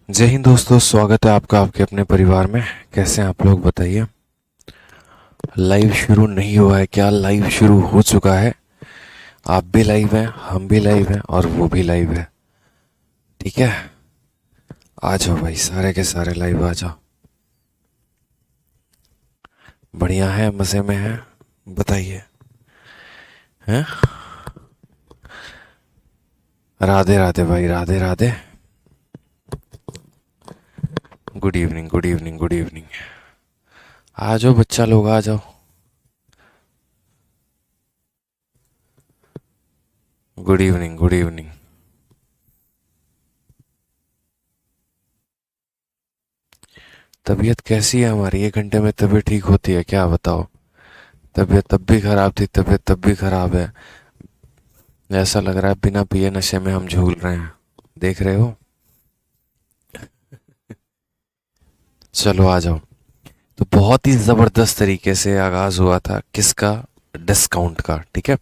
जय हिंद दोस्तों, स्वागत है आपका आपके अपने परिवार में। कैसे हैं आप लोग बताइए। लाइव शुरू नहीं हुआ है क्या? लाइव शुरू हो चुका है। आप भी लाइव हैं, हम भी लाइव हैं और वो भी लाइव है। ठीक है, आ जाओ भाई, सारे के सारे लाइव आ जाओ। बढ़िया है, मजे में है, बताइए। हैं? राधे राधे भाई, Radhe Radhe. Good evening, good evening, good evening. आ जाओ बच्चा लोग, आ जाओ। Good evening, good evening. तबीयत कैसी है हमारी? 1 घंटे में तबीयत ठीक होती है क्या, बताओ। तबीयत तब भी खराब थी, तबीयत तब भी खराब है। ऐसा लग रहा है बिना पिए नशे में हम झूल रहे हैं। देख रहे हो। चलो आ जाओ। तो बहुत ही ज़बरदस्त तरीके से आगाज़ हुआ था किसका? डिस्काउंट का, ठीक है।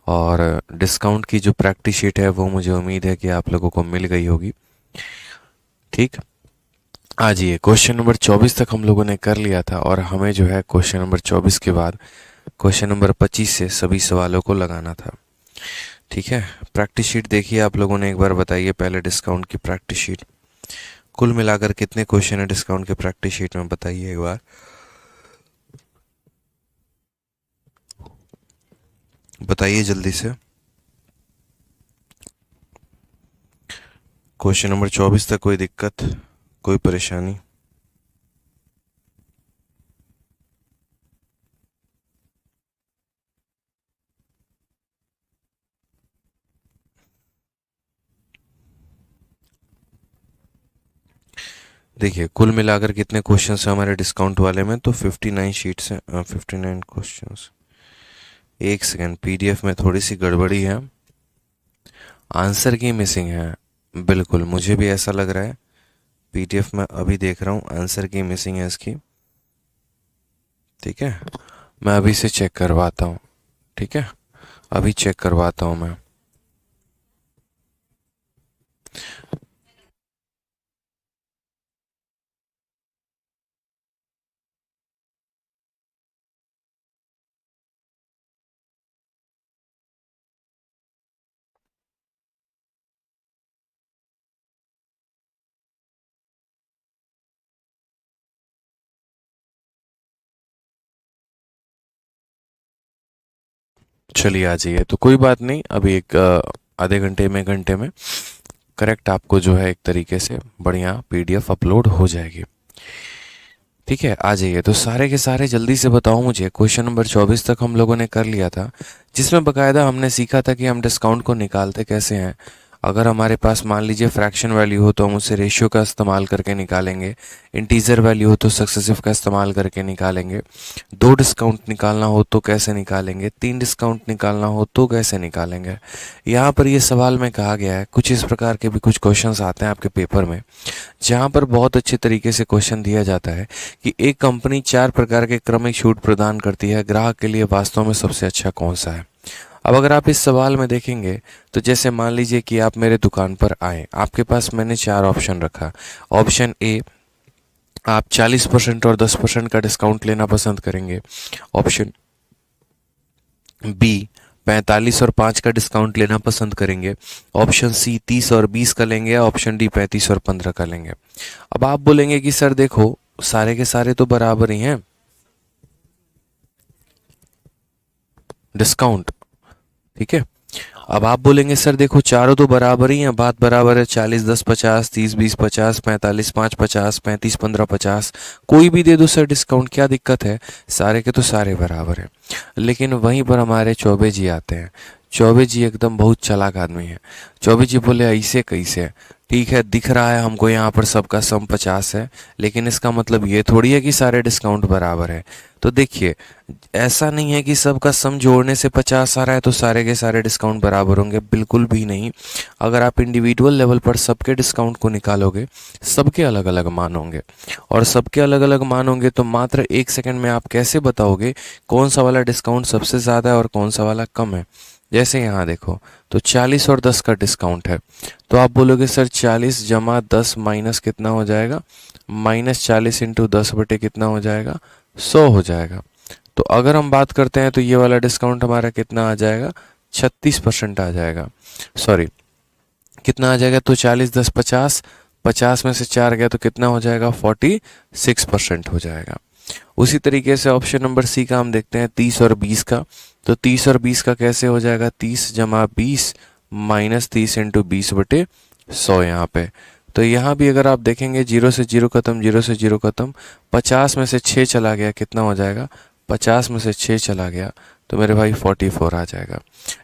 और डिस्काउंट की जो प्रैक्टिस शीट है वो मुझे उम्मीद है कि आप लोगों को मिल गई होगी। ठीक। आ जाइए, क्वेश्चन नंबर 24 तक हम लोगों ने कर लिया था और हमें जो है क्वेश्चन नंबर 24 के बाद क्वेश्चन नंबर 25 से सभी सवालों को लगाना था। ठीक है। प्रैक्टिस शीट देखिए आप लोगों ने, एक बार बताइए पहले डिस्काउंट की प्रैक्टिस शीट। कुल मिलाकर कितने क्वेश्चन है डिस्काउंट के प्रैक्टिस शीट में, बताइए एक बार। बताइए जल्दी से। क्वेश्चन नंबर 24 तक कोई दिक्कत, कोई परेशानी? देखिए कुल मिलाकर कितने क्वेश्चन है हमारे डिस्काउंट वाले में, तो 59 शीट्स हैं, 59 क्वेश्चंस। एक सेकेंड, पीडीएफ में थोड़ी सी गड़बड़ी है, आंसर की मिसिंग है। बिल्कुल, मुझे भी ऐसा लग रहा है। पीडीएफ में अभी देख रहा हूँ, आंसर की मिसिंग है इसकी। ठीक है, मैं अभी से चेक करवाता हूँ। ठीक है, अभी चेक करवाता हूँ मैं। चलिए आ जाइए, तो कोई बात नहीं, अभी एक आधे घंटे में, घंटे में करेक्ट आपको जो है एक तरीके से बढ़िया पीडीएफ अपलोड हो जाएगी। ठीक है, आ जाइए। तो सारे के सारे जल्दी से बताओ मुझे, क्वेश्चन नंबर 24 तक हम लोगों ने कर लिया था, जिसमें बकायदा हमने सीखा था कि हम डिस्काउंट को निकालते कैसे हैं। अगर हमारे पास मान लीजिए फ्रैक्शन वैल्यू हो तो हम उसे रेशियो का इस्तेमाल करके निकालेंगे। इंटीजर वैल्यू हो तो सक्सेसिव का इस्तेमाल करके निकालेंगे। 2 डिस्काउंट निकालना हो तो कैसे निकालेंगे, 3 डिस्काउंट निकालना हो तो कैसे निकालेंगे। यहाँ पर ये सवाल में कहा गया है, कुछ इस प्रकार के भी कुछ क्वेश्चंस आते हैं आपके पेपर में, जहाँ पर बहुत अच्छे तरीके से क्वेश्चन दिया जाता है कि एक कंपनी 4 प्रकार के क्रमिक छूट प्रदान करती है, ग्राहक के लिए वास्तव में सबसे अच्छा कौन सा है। अब अगर आप इस सवाल में देखेंगे तो जैसे मान लीजिए कि आप मेरे दुकान पर आए, आपके पास मैंने 4 ऑप्शन रखा। ऑप्शन ए, आप 40% और 10% का डिस्काउंट लेना पसंद करेंगे। ऑप्शन बी, 45 और 5 का डिस्काउंट लेना पसंद करेंगे। ऑप्शन सी, 30 और 20 का लेंगे। ऑप्शन डी, 35 और 15 का लेंगे। अब आप बोलेंगे कि सर देखो, सारे के सारे तो बराबर ही हैं डिस्काउंट। ठीक है, अब आप बोलेंगे सर देखो चारों तो बराबर ही हैं, बात बराबर है, 40 10 50, 30 20 50, 45 5 50, 35 15 50, कोई भी दे दो सर डिस्काउंट, क्या दिक्कत है। सारे के तो सारे बराबर हैं। लेकिन वहीं पर हमारे चौबे जी आते हैं। चौबे जी एकदम बहुत चालाक आदमी है। चौबे जी बोले ऐसे कैसे? ठीक है, दिख रहा है हमको यहाँ पर सबका सम 50 है, लेकिन इसका मतलब ये थोड़ी है कि सारे डिस्काउंट बराबर है। तो देखिए, ऐसा नहीं है कि सबका सम जोड़ने से 50 आ रहा है तो सारे के सारे डिस्काउंट बराबर होंगे, बिल्कुल भी नहीं। अगर आप इंडिविजुअल लेवल पर सबके डिस्काउंट को निकालोगे, सबके अलग अलग मान होंगे, और सबके अलग अलग मान होंगे तो मात्र 1 सेकंड में आप कैसे बताओगे कौन सा वाला डिस्काउंट सबसे ज़्यादा है और कौन सा वाला कम है। जैसे यहाँ देखो, तो 40 और 10 का डिस्काउंट है, तो आप बोलोगे सर 40 जमा 10 माइनस कितना हो जाएगा, -40 इंटू 10 बटे कितना हो जाएगा, 100 हो जाएगा। तो अगर हम बात करते हैं तो ये वाला डिस्काउंट हमारा कितना आ जाएगा, 36% आ जाएगा, सॉरी कितना आ जाएगा, तो 40 10 50, 50 में से 4 गया तो कितना हो जाएगा, 46% हो जाएगा। उसी तरीके से ऑप्शन नंबर सी का हम देखते हैं 30 और 20 का, तो 30 और 20 का कैसे हो जाएगा, 30 जमा 20 माइनस 30 इंटू 20 बटे 100 यहाँ पे। तो यहाँ भी अगर आप देखेंगे 0 से 0 खत्म, 0 से 0 खत्म, 50 में से 6 चला गया, कितना हो जाएगा, 50 में से 6 चला गया तो मेरे भाई 44 आ जाएगा,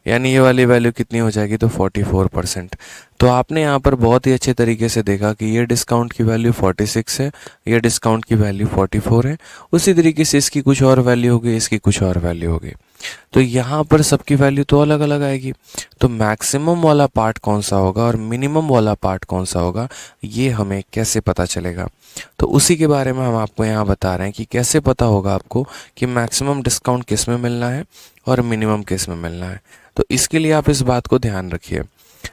यानी ये वाली वैल्यू कितनी हो जाएगी, तो 44%। तो आपने यहाँ पर बहुत ही अच्छे तरीके से देखा कि ये डिस्काउंट की वैल्यू 46 है, ये डिस्काउंट की वैल्यू 44 है, उसी तरीके से इसकी कुछ और वैल्यू होगी, इसकी कुछ और वैल्यू होगी। तो यहाँ पर सबकी वैल्यू तो अलग अलग आएगी, तो मैक्सिमम वाला पार्ट कौन सा होगा और मिनिमम वाला पार्ट कौन सा होगा, ये हमें कैसे पता चलेगा। तो उसी के बारे में हम आपको यहाँ बता रहे हैं कि कैसे पता होगा आपको कि मैक्सिमम डिस्काउंट किस में मिलना है और मिनिमम किस में मिलना है। तो इसके लिए आप इस बात को ध्यान रखिए,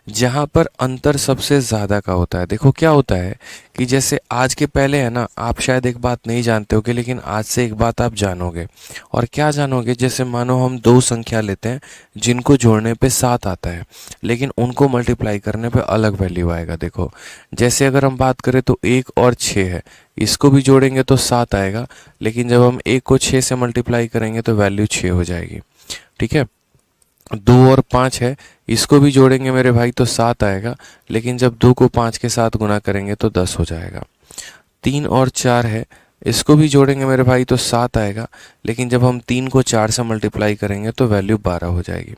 जहाँ पर अंतर सबसे ज़्यादा का होता है, देखो क्या होता है कि जैसे आज के पहले है ना, आप शायद एक बात नहीं जानते होगे, लेकिन आज से एक बात आप जानोगे। और क्या जानोगे, जैसे मानो हम दो संख्या लेते हैं जिनको जोड़ने पे 7 आता है, लेकिन उनको मल्टीप्लाई करने पे अलग वैल्यू आएगा। देखो जैसे अगर हम बात करें तो 1 और 6 है, इसको भी जोड़ेंगे तो 7 आएगा, लेकिन जब हम 1 को 6 से मल्टीप्लाई करेंगे तो वैल्यू 6 हो जाएगी। ठीक है, 2 और 5 है, इसको भी जोड़ेंगे मेरे भाई तो 7 आएगा, लेकिन जब 2 को 5 के साथ गुना करेंगे तो 10 हो जाएगा। 3 और 4 है, इसको भी जोड़ेंगे मेरे भाई तो 7 आएगा, लेकिन जब हम 3 को 4 से मल्टीप्लाई करेंगे तो वैल्यू 12 हो जाएगी।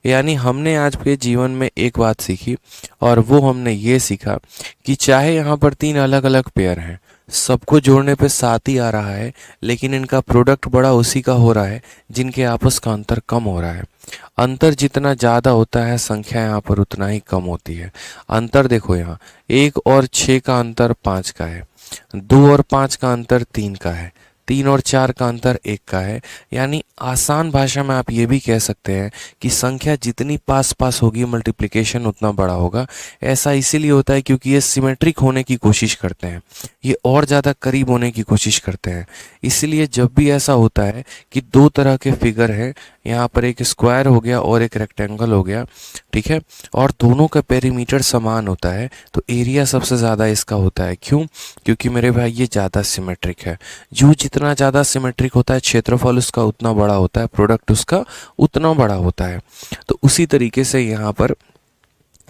यानी हमने आज के जीवन में एक बात सीखी, और वो हमने ये सीखा कि चाहे यहाँ पर 3 अलग अलग पेयर हैं, सबको जोड़ने पे 7 ही आ रहा है, लेकिन इनका प्रोडक्ट बड़ा उसी का हो रहा है जिनके आपस का अंतर कम हो रहा है। अंतर जितना ज़्यादा होता है, संख्या यहाँ पर उतना ही कम होती है। अंतर देखो, यहाँ 1 और 6 का अंतर 5 का है, 2 और 5 का अंतर 3 का है, 3 और 4 का अंतर 1 का है। यानी आसान भाषा में आप ये भी कह सकते हैं कि संख्या जितनी पास पास होगी, मल्टीप्लिकेशन उतना बड़ा होगा। ऐसा इसीलिए होता है क्योंकि ये सिमेट्रिक होने की कोशिश करते हैं, ये और ज़्यादा करीब होने की कोशिश करते हैं। इसलिए जब भी ऐसा होता है कि दो तरह के फिगर हैं, यहाँ पर एक स्क्वायर हो गया और एक रेक्टेंगल हो गया, ठीक है, और दोनों का पेरीमीटर समान होता है, तो एरिया सबसे ज़्यादा इसका होता है। क्यों? क्योंकि मेरे भाई ये ज़्यादा सिमेट्रिक है। जो जितना ज़्यादा सिमेट्रिक होता है, क्षेत्रफल उसका उतना बड़ा होता है, प्रोडक्ट उसका उतना बड़ा होता है। तो उसी तरीके से यहाँ पर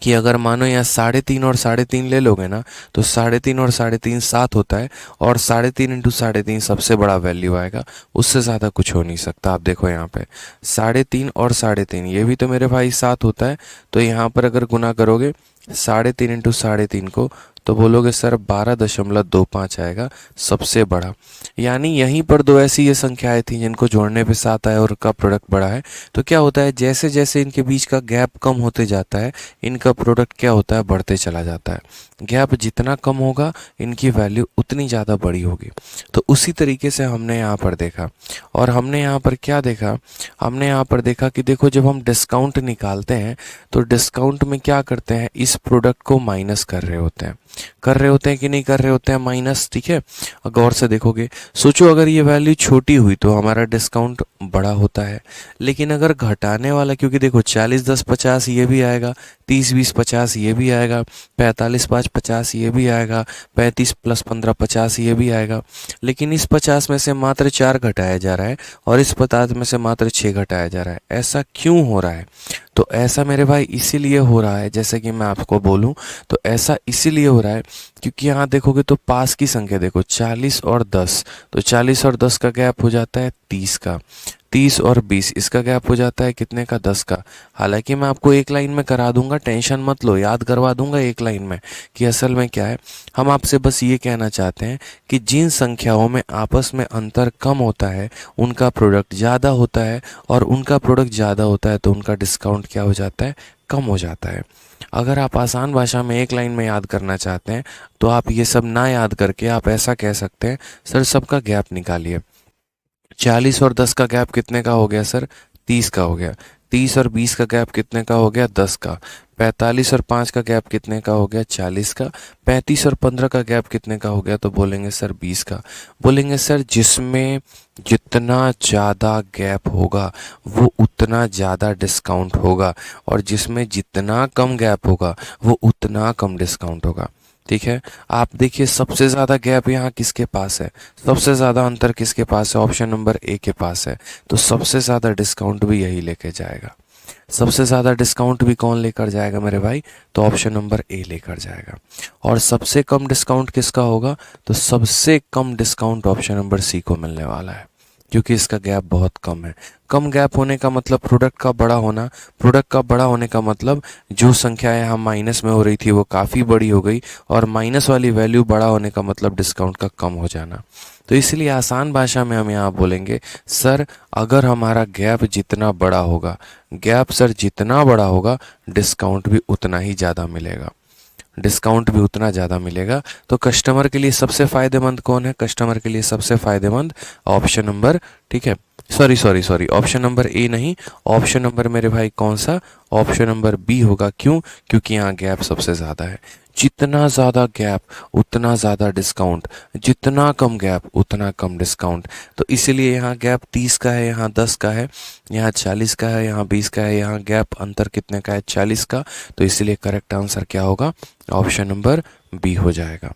कि अगर मानो यहाँ 3.5 और 3.5 ले लोगे ना, तो 3.5 और 3.5 7 होता है, और 3.5 इंटू 3.5 सबसे बड़ा वैल्यू आएगा, उससे ज़्यादा कुछ हो नहीं सकता। आप देखो यहाँ पे 3.5 और 3.5 ये भी तो मेरे भाई 7 होता है, तो यहाँ पर अगर गुना करोगे 3.5 इंटू 3.5 को, तो बोलोगे सर 12.25 आएगा सबसे बड़ा। यानी यहीं पर दो ऐसी ये संख्याएं थी जिनको जोड़ने पे 7 आया और उनका प्रोडक्ट बड़ा है। तो क्या होता है, जैसे जैसे इनके बीच का गैप कम होते जाता है, इनका प्रोडक्ट क्या होता है, बढ़ते चला जाता है। गैप जितना कम होगा, इनकी वैल्यू उतनी ज़्यादा बड़ी होगी। तो उसी तरीके से हमने यहाँ पर देखा, और हमने यहाँ पर क्या देखा, हमने यहाँ पर देखा कि देखो जब हम डिस्काउंट निकालते हैं तो डिस्काउंट में क्या करते हैं, इस प्रोडक्ट को माइनस कर रहे होते हैं, कि नहीं कर रहे होते हैं माइनस। ठीक है, गौर से देखोगे, सोचो अगर ये वैल्यू छोटी हुई तो हमारा डिस्काउंट बड़ा होता है, लेकिन अगर घटाने वाला, क्योंकि देखो 40 10 50 ये भी आएगा, 30 20 50 ये भी आएगा, 45 5 50 ये भी आएगा, 35 + 15 50 ये भी आएगा, लेकिन इस 50 में से मात्र 4 घटाया जा रहा है और इस 50 में से मात्र 6 घटाया जा रहा है। ऐसा क्यों हो रहा है? तो ऐसा मेरे भाई इसीलिए हो रहा है, जैसे कि मैं आपको बोलूं, तो ऐसा इसीलिए हो रहा है क्योंकि यहाँ देखोगे तो पास की संख्या देखो 40 और 10, तो 40 और 10 का गैप हो जाता है 30 का, 30 और 20 इसका गैप हो जाता है कितने का, 10 का। हालांकि मैं आपको एक लाइन में करा दूंगा, टेंशन मत लो, याद करवा दूंगा एक लाइन में कि असल में क्या है। हम आपसे बस ये कहना चाहते हैं कि जिन संख्याओं में आपस में अंतर कम होता है उनका प्रोडक्ट ज़्यादा होता है, और उनका प्रोडक्ट ज़्यादा होता है तो उनका डिस्काउंट क्या हो जाता है, कम हो जाता है। अगर आप आसान भाषा में एक लाइन में याद करना चाहते हैं तो आप ये सब ना याद करके आप ऐसा कह सकते हैं, सर सबका गैप निकालिए। 40 और 10 का गैप कितने का हो गया सर, 30 का हो गया। 30 और 20 का गैप कितने का हो गया? 10 का। 45 और 5 का गैप कितने का हो गया? 40 का। 35 और 15 का गैप कितने का हो गया? तो बोलेंगे सर 20 का। बोलेंगे सर जिसमें जितना ज़्यादा गैप होगा वो उतना ज़्यादा डिस्काउंट होगा, और जिसमें जितना कम गैप होगा वो उतना कम डिस्काउंट होगा। ठीक है, आप देखिए सबसे ज़्यादा गैप यहाँ किसके पास है? सबसे ज़्यादा अंतर किसके पास है? ऑप्शन नंबर ए के पास है। तो सबसे ज़्यादा डिस्काउंट भी यही लेके जाएगा। सबसे ज़्यादा डिस्काउंट भी कौन लेकर जाएगा मेरे भाई? तो ऑप्शन नंबर ए लेकर जाएगा। और सबसे कम डिस्काउंट किसका होगा? तो सबसे कम डिस्काउंट ऑप्शन नंबर सी को मिलने वाला है, क्योंकि इसका गैप बहुत कम है। कम गैप होने का मतलब प्रोडक्ट का बड़ा होना। प्रोडक्ट का बड़ा होने का मतलब जो संख्या यहाँ माइनस में हो रही थी वो काफ़ी बड़ी हो गई, और माइनस वाली वैल्यू बड़ा होने का मतलब डिस्काउंट का कम हो जाना। तो इसलिए आसान भाषा में हम यहाँ बोलेंगे सर अगर हमारा गैप जितना बड़ा होगा, गैप सर जितना बड़ा होगा डिस्काउंट भी उतना ही ज़्यादा मिलेगा। डिस्काउंट भी उतना ज़्यादा मिलेगा। तो कस्टमर के लिए सबसे फ़ायदेमंद कौन है? कस्टमर के लिए सबसे फ़ायदेमंद ऑप्शन नंबर, ठीक है, सॉरी ऑप्शन नंबर ए नहीं, ऑप्शन नंबर मेरे भाई कौन सा? ऑप्शन नंबर बी होगा। क्यों? क्योंकि यहाँ गैप सबसे ज़्यादा है। जितना ज़्यादा गैप उतना ज़्यादा डिस्काउंट, जितना कम गैप उतना कम डिस्काउंट। तो इसीलिए यहाँ गैप 30 का है, यहाँ 10 का है, यहाँ 40 का है, यहाँ 20 का है, यहाँ गैप अंतर कितने का है? 40 का। तो इसलिए करेक्ट आंसर क्या होगा? ऑप्शन नंबर बी हो जाएगा।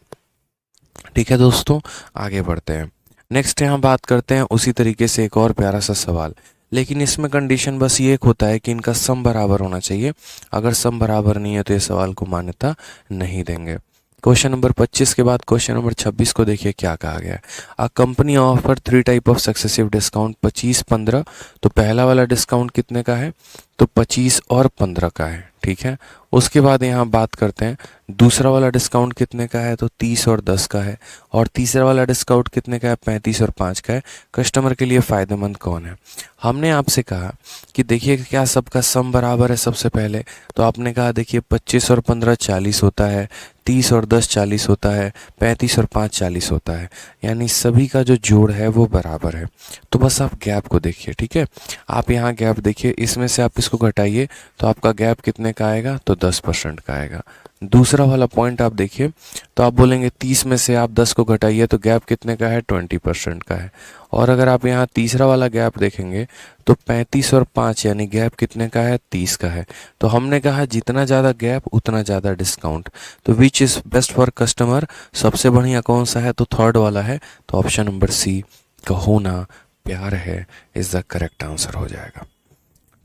ठीक है दोस्तों, आगे बढ़ते हैं। नेक्स्ट यहाँ बात करते हैं उसी तरीके से एक और प्यारा सा सवाल, लेकिन इसमें कंडीशन बस ये एक होता है कि इनका सम बराबर होना चाहिए। अगर सम बराबर नहीं है तो ये सवाल को मान्यता नहीं देंगे। क्वेश्चन नंबर 25 के बाद क्वेश्चन नंबर 26 को देखिए क्या कहा गया है। A company offer 3 type of successive discount 25, 15। तो पहला वाला डिस्काउंट कितने का है? तो 25 और 15 का है। ठीक है, उसके बाद यहाँ बात करते हैं दूसरा वाला डिस्काउंट कितने का है? तो 30 और 10 का है। और तीसरा वाला डिस्काउंट कितने का है? 35 और 5 का है। कस्टमर के लिए फ़ायदेमंद कौन है? हमने आपसे कहा कि देखिए क्या सबका सम बराबर है सबसे पहले। तो आपने कहा देखिए 25 और 15 40 होता है, 30 और 10 40 होता है, 35 और 5 40 होता है, यानी सभी का जो जोड़ है वो बराबर है। तो बस आप गैप को देखिए। ठीक है, आप यहाँ गैप देखिए, इसमें से आप इसको घटाइए तो आपका गैप कितने का आएगा? तो 10% का आएगा। दूसरा वाला पॉइंट आप देखिए, तो आप बोलेंगे 30 में से आप 10 को घटाइए तो गैप कितने का है? 20% का है। और अगर आप यहाँ तीसरा वाला गैप देखेंगे तो 35 और 5 यानी गैप कितने का है? 30 का है। तो हमने कहा जितना ज़्यादा गैप उतना ज़्यादा डिस्काउंट। तो which is best for customer? सबसे बढ़िया कौन सा है? तो थर्ड वाला है। तो ऑप्शन नंबर सी का होना प्यार है इज़ द करेक्ट आंसर हो जाएगा।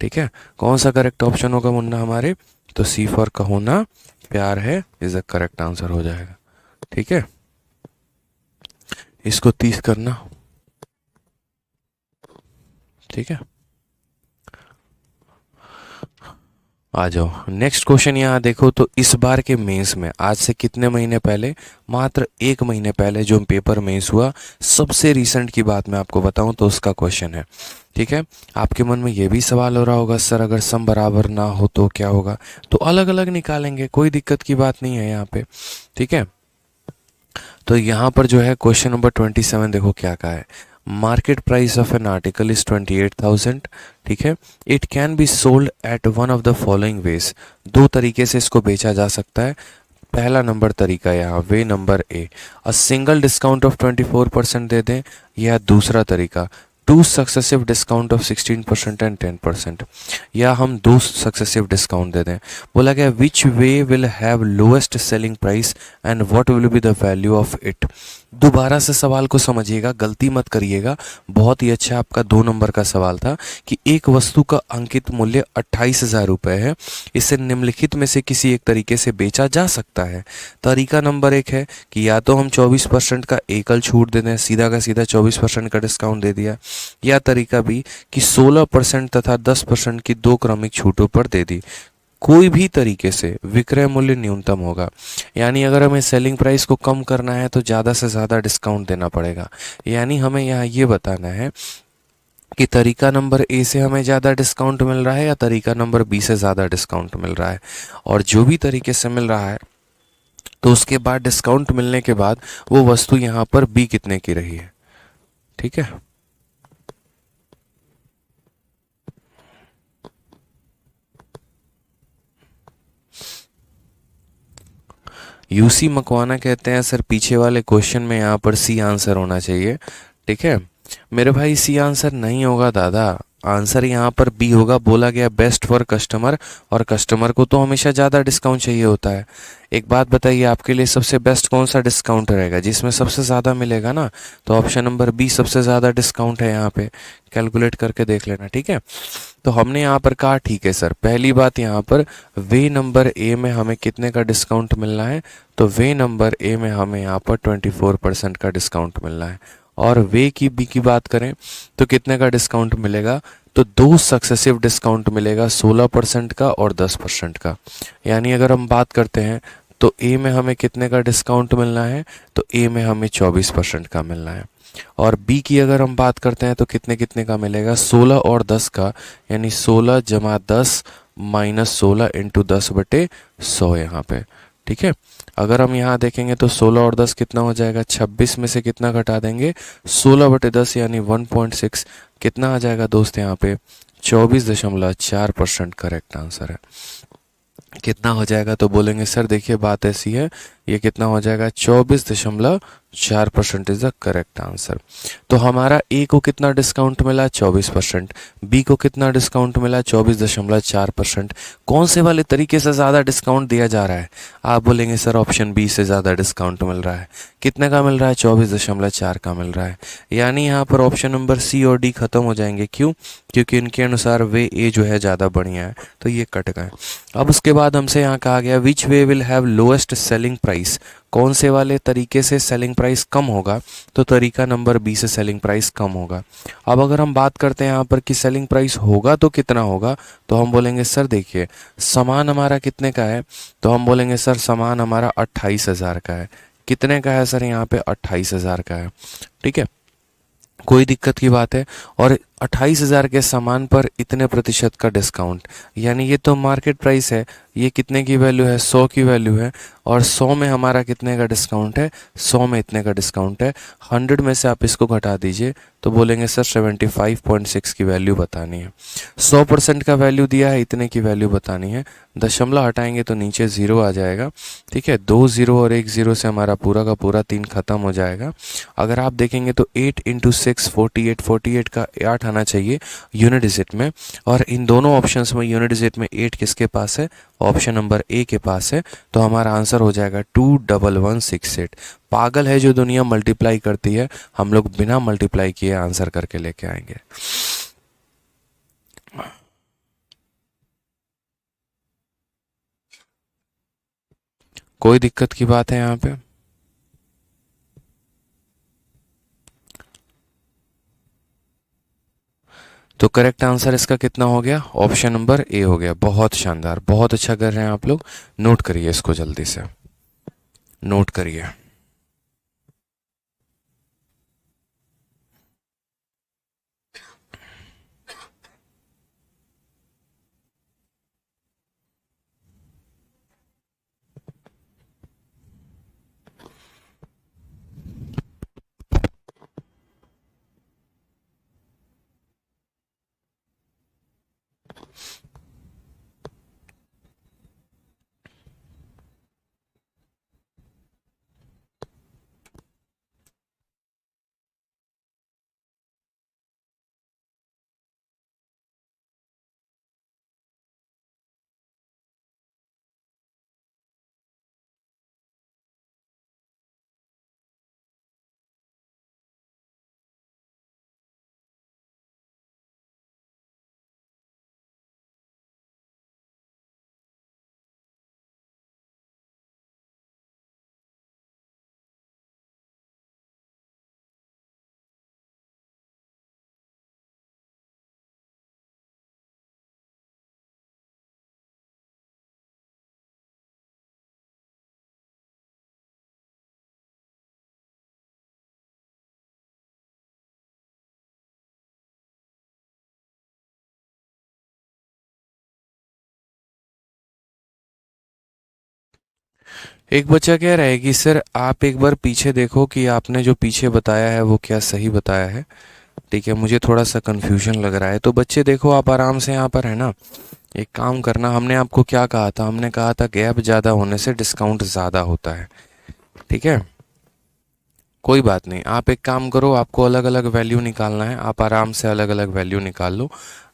ठीक है, कौन सा करेक्ट ऑप्शन होगा मुन्ना हमारे? तो सी फॉर का होना प्यार Hai is the correct answer हो जाएगा। ठीक है, इसको 30 करना। ठीक है, आ जाओ नेक्स्ट क्वेश्चन। यहाँ देखो तो इस बार के मेंस में आज से कितने महीने पहले? मात्र 1 महीने पहले जो पेपर मेंस हुआ, सबसे रिसेंट की बात मैं आपको बताऊं तो उसका क्वेश्चन है। ठीक है, आपके मन में ये भी सवाल हो रहा होगा सर अगर सम बराबर ना हो तो क्या होगा? तो अलग अलग निकालेंगे, कोई दिक्कत की बात नहीं है यहाँ पे। ठीक है, तो यहाँ पर जो है क्वेश्चन नंबर 27 देखो क्या कहा है। Market price of an article is 28,000। ठीक है, it can be sold at one of the following veg. दो तरीके से इसको बेचा जा सकता है। पहला नंबर तरीका यहाँ way number A, a single discount of 24% दे दें, या दूसरा तरीका two successive discount of 16% and 10%, या हम दो सक्सेसिव डिस्काउंट दे दें। बोला गया which way will have lowest selling price and what will be the value of it. दोबारा से सवाल को समझिएगा, गलती मत करिएगा। बहुत ही अच्छा आपका 2 नंबर का सवाल था कि एक वस्तु का अंकित मूल्य 28,000 रुपये है, इसे निम्नलिखित में से किसी एक तरीके से बेचा जा सकता है। तरीका नंबर 1 है कि या तो हम 24% का एकल छूट दे दें, सीधा का सीधा 24% का डिस्काउंट दे दिया, या तरीका बी कि 16% तथा 10% की 2 क्रमिक छूटों पर दे दी। कोई भी तरीके से विक्रय मूल्य न्यूनतम होगा, यानी अगर हमें सेलिंग प्राइस को कम करना है तो ज़्यादा से ज़्यादा डिस्काउंट देना पड़ेगा। यानी हमें यहाँ ये बताना है कि तरीका नंबर ए से हमें ज़्यादा डिस्काउंट मिल रहा है या तरीका नंबर बी से ज़्यादा डिस्काउंट मिल रहा है। और जो भी तरीके से मिल रहा है तो उसके बाद डिस्काउंट मिलने के बाद वो वस्तु यहाँ पर बी कितने की रही है। ठीक है, यूसी मकवाना कहते हैं सर पीछे वाले क्वेश्चन में यहाँ पर सी आंसर होना चाहिए। ठीक है मेरे भाई, सी आंसर नहीं होगा दादा, आंसर यहाँ पर बी होगा। बोला गया बेस्ट फॉर कस्टमर, और कस्टमर को तो हमेशा ज़्यादा डिस्काउंट चाहिए होता है। एक बात बताइए, आपके लिए सबसे बेस्ट कौन सा डिस्काउंट रहेगा, जिसमें सबसे ज़्यादा मिलेगा ना? तो ऑप्शन नंबर बी सबसे ज़्यादा डिस्काउंट है यहाँ पे, कैलकुलेट करके देख लेना। ठीक है, तो हमने यहाँ पर कहा ठीक है सर, पहली बात यहाँ पर वे नंबर ए में हमें कितने का डिस्काउंट मिलना है? तो वे नंबर ए में हमें यहाँ पर 24% का डिस्काउंट मिलना है। और वे की बी की बात करें तो कितने का डिस्काउंट मिलेगा? तो दो सक्सेसिव डिस्काउंट मिलेगा, 16% का और 10% का। यानी अगर हम बात करते हैं तो ए में हमें कितने का डिस्काउंट मिलना है? तो ए में हमें 24% का मिलना है। और बी की अगर हम बात करते हैं तो कितने कितने का मिलेगा? 16 और 10 का, यानी 16 जमा 10 माइनस 16 इंटू 10/100 यहाँ पे। ठीक है, अगर हम यहाँ देखेंगे तो 16 और 10 कितना हो जाएगा? 26 में से कितना घटा देंगे? 16/10 यानी 1.6 कितना आ जाएगा दोस्त यहाँ पे? 24.4% करेक्ट आंसर है। कितना हो जाएगा? तो बोलेंगे सर देखिए बात ऐसी है, ये कितना हो जाएगा? 24.4% इज द करेक्ट आंसर। तो हमारा ए को कितना डिस्काउंट मिला? 24%। बी को कितना डिस्काउंट मिला? 24.4%। कौन से वाले तरीके से ज़्यादा डिस्काउंट दिया जा रहा है? आप बोलेंगे सर ऑप्शन बी से ज़्यादा डिस्काउंट मिल रहा है। कितने का मिल रहा है? 24.4 का मिल रहा है। यानी यहाँ पर ऑप्शन नंबर सी और डी खत्म हो जाएंगे। क्यों? क्योंकि इनके अनुसार वे ए जो है ज़्यादा बढ़िया है, तो ये कट गए। अब उसके बाद हमसे यहाँ कहा गया which way will have lowest selling price, कौन से वाले तरीके से सेलिंग प्राइस कम होगा? तो तरीका नंबर बी से सेलिंग प्राइस कम होगा। अब अगर हम बात करते हैं यहाँ पर कि सेलिंग प्राइस होगा तो कितना होगा, तो हम बोलेंगे सर देखिए सामान हमारा कितने का है? तो हम बोलेंगे सर सामान हमारा 28,000 का है। कितने का है सर? यहाँ पे 28,000 का है। ठीक है, कोई दिक्कत की बात है? और 28,000 के सामान पर इतने प्रतिशत का डिस्काउंट, यानी ये तो मार्केट प्राइस है। ये कितने की वैल्यू है? 100 की वैल्यू है। और 100 में हमारा कितने का डिस्काउंट है? 100 में इतने का डिस्काउंट है। 100 में से आप इसको घटा दीजिए तो बोलेंगे सर 75.6 की वैल्यू बतानी है। 100% का वैल्यू दिया है, इतने की वैल्यू बतानी है। दशमलव हटाएंगे तो नीचे 0 आ जाएगा। ठीक है, 2 0 और 1 0 से हमारा पूरा का पूरा 3 खत्म हो जाएगा। अगर आप देखेंगे तो 8 × 6 48, 48 का 8 आना चाहिए यूनिट डिजिट में। और इन दोनों ऑप्शंस में यूनिट डिजिट में 8 किसके पास है? ऑप्शन नंबर ए के पास है। तो हमारा आंसर हो जाएगा 21168। पागल है जो दुनिया मल्टीप्लाई करती है, हम लोग बिना मल्टीप्लाई किए आंसर करके लेके आएंगे। कोई दिक्कत की बात है यहाँ पे? तो करेक्ट आंसर इसका कितना हो गया? ऑप्शन नंबर ए हो गया। बहुत शानदार, बहुत अच्छा कर रहे हैं आप लोग। नोट करिए इसको, जल्दी से नोट करिए। एक बच्चा कह रहा है कि सर आप एक बार पीछे देखो कि आपने जो पीछे बताया है वो क्या सही बताया है। ठीक है, मुझे थोड़ा सा कन्फ्यूजन लग रहा है। तो बच्चे देखो, आप आराम से यहाँ पर है ना, एक काम करना, हमने आपको क्या कहा था, हमने कहा था गैप ज़्यादा होने से डिस्काउंट ज़्यादा होता है, ठीक है। कोई बात नहीं, आप एक काम करो, आपको अलग अलग वैल्यू निकालना है, आप आराम से अलग अलग वैल्यू निकाल लो,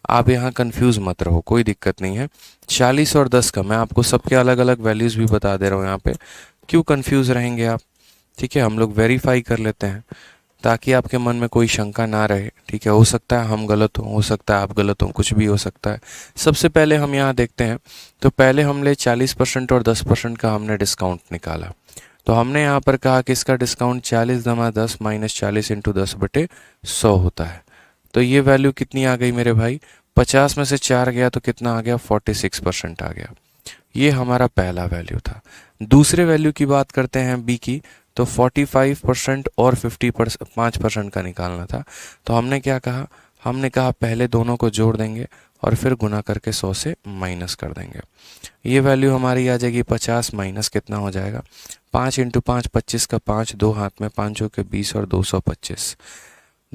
आप यहाँ कंफ्यूज मत रहो, कोई दिक्कत नहीं है। 40 और 10 का मैं आपको सबके अलग अलग वैल्यूज़ भी बता दे रहा हूँ यहाँ पे, क्यों कंफ्यूज रहेंगे आप, ठीक है। हम लोग वेरीफाई कर लेते हैं ताकि आपके मन में कोई शंका ना रहे, ठीक है। हो सकता है हम गलत हो सकता है आप गलत हो, कुछ भी हो सकता है। सबसे पहले हम यहाँ देखते हैं, तो पहले हमने 40% और 10% का हमने डिस्काउंट निकाला। तो हमने यहाँ पर कहा कि इसका डिस्काउंट 40 जमा 10 माइनस 40 इंटू 10/100 होता है। तो ये वैल्यू कितनी आ गई मेरे भाई, 50 में से 4 गया तो कितना आ गया, 46% आ गया। ये हमारा पहला वैल्यू था। दूसरे वैल्यू की बात करते हैं बी की, तो 45% और 5% का निकालना था। तो हमने क्या कहा, हमने कहा पहले दोनों को जोड़ देंगे और फिर गुना करके 100 से माइनस कर देंगे। ये वैल्यू हमारी आ जाएगी 50 माइनस कितना हो जाएगा, 5 इंटू 5 25 का 5, दो हाथ में 5 के 20 और 225।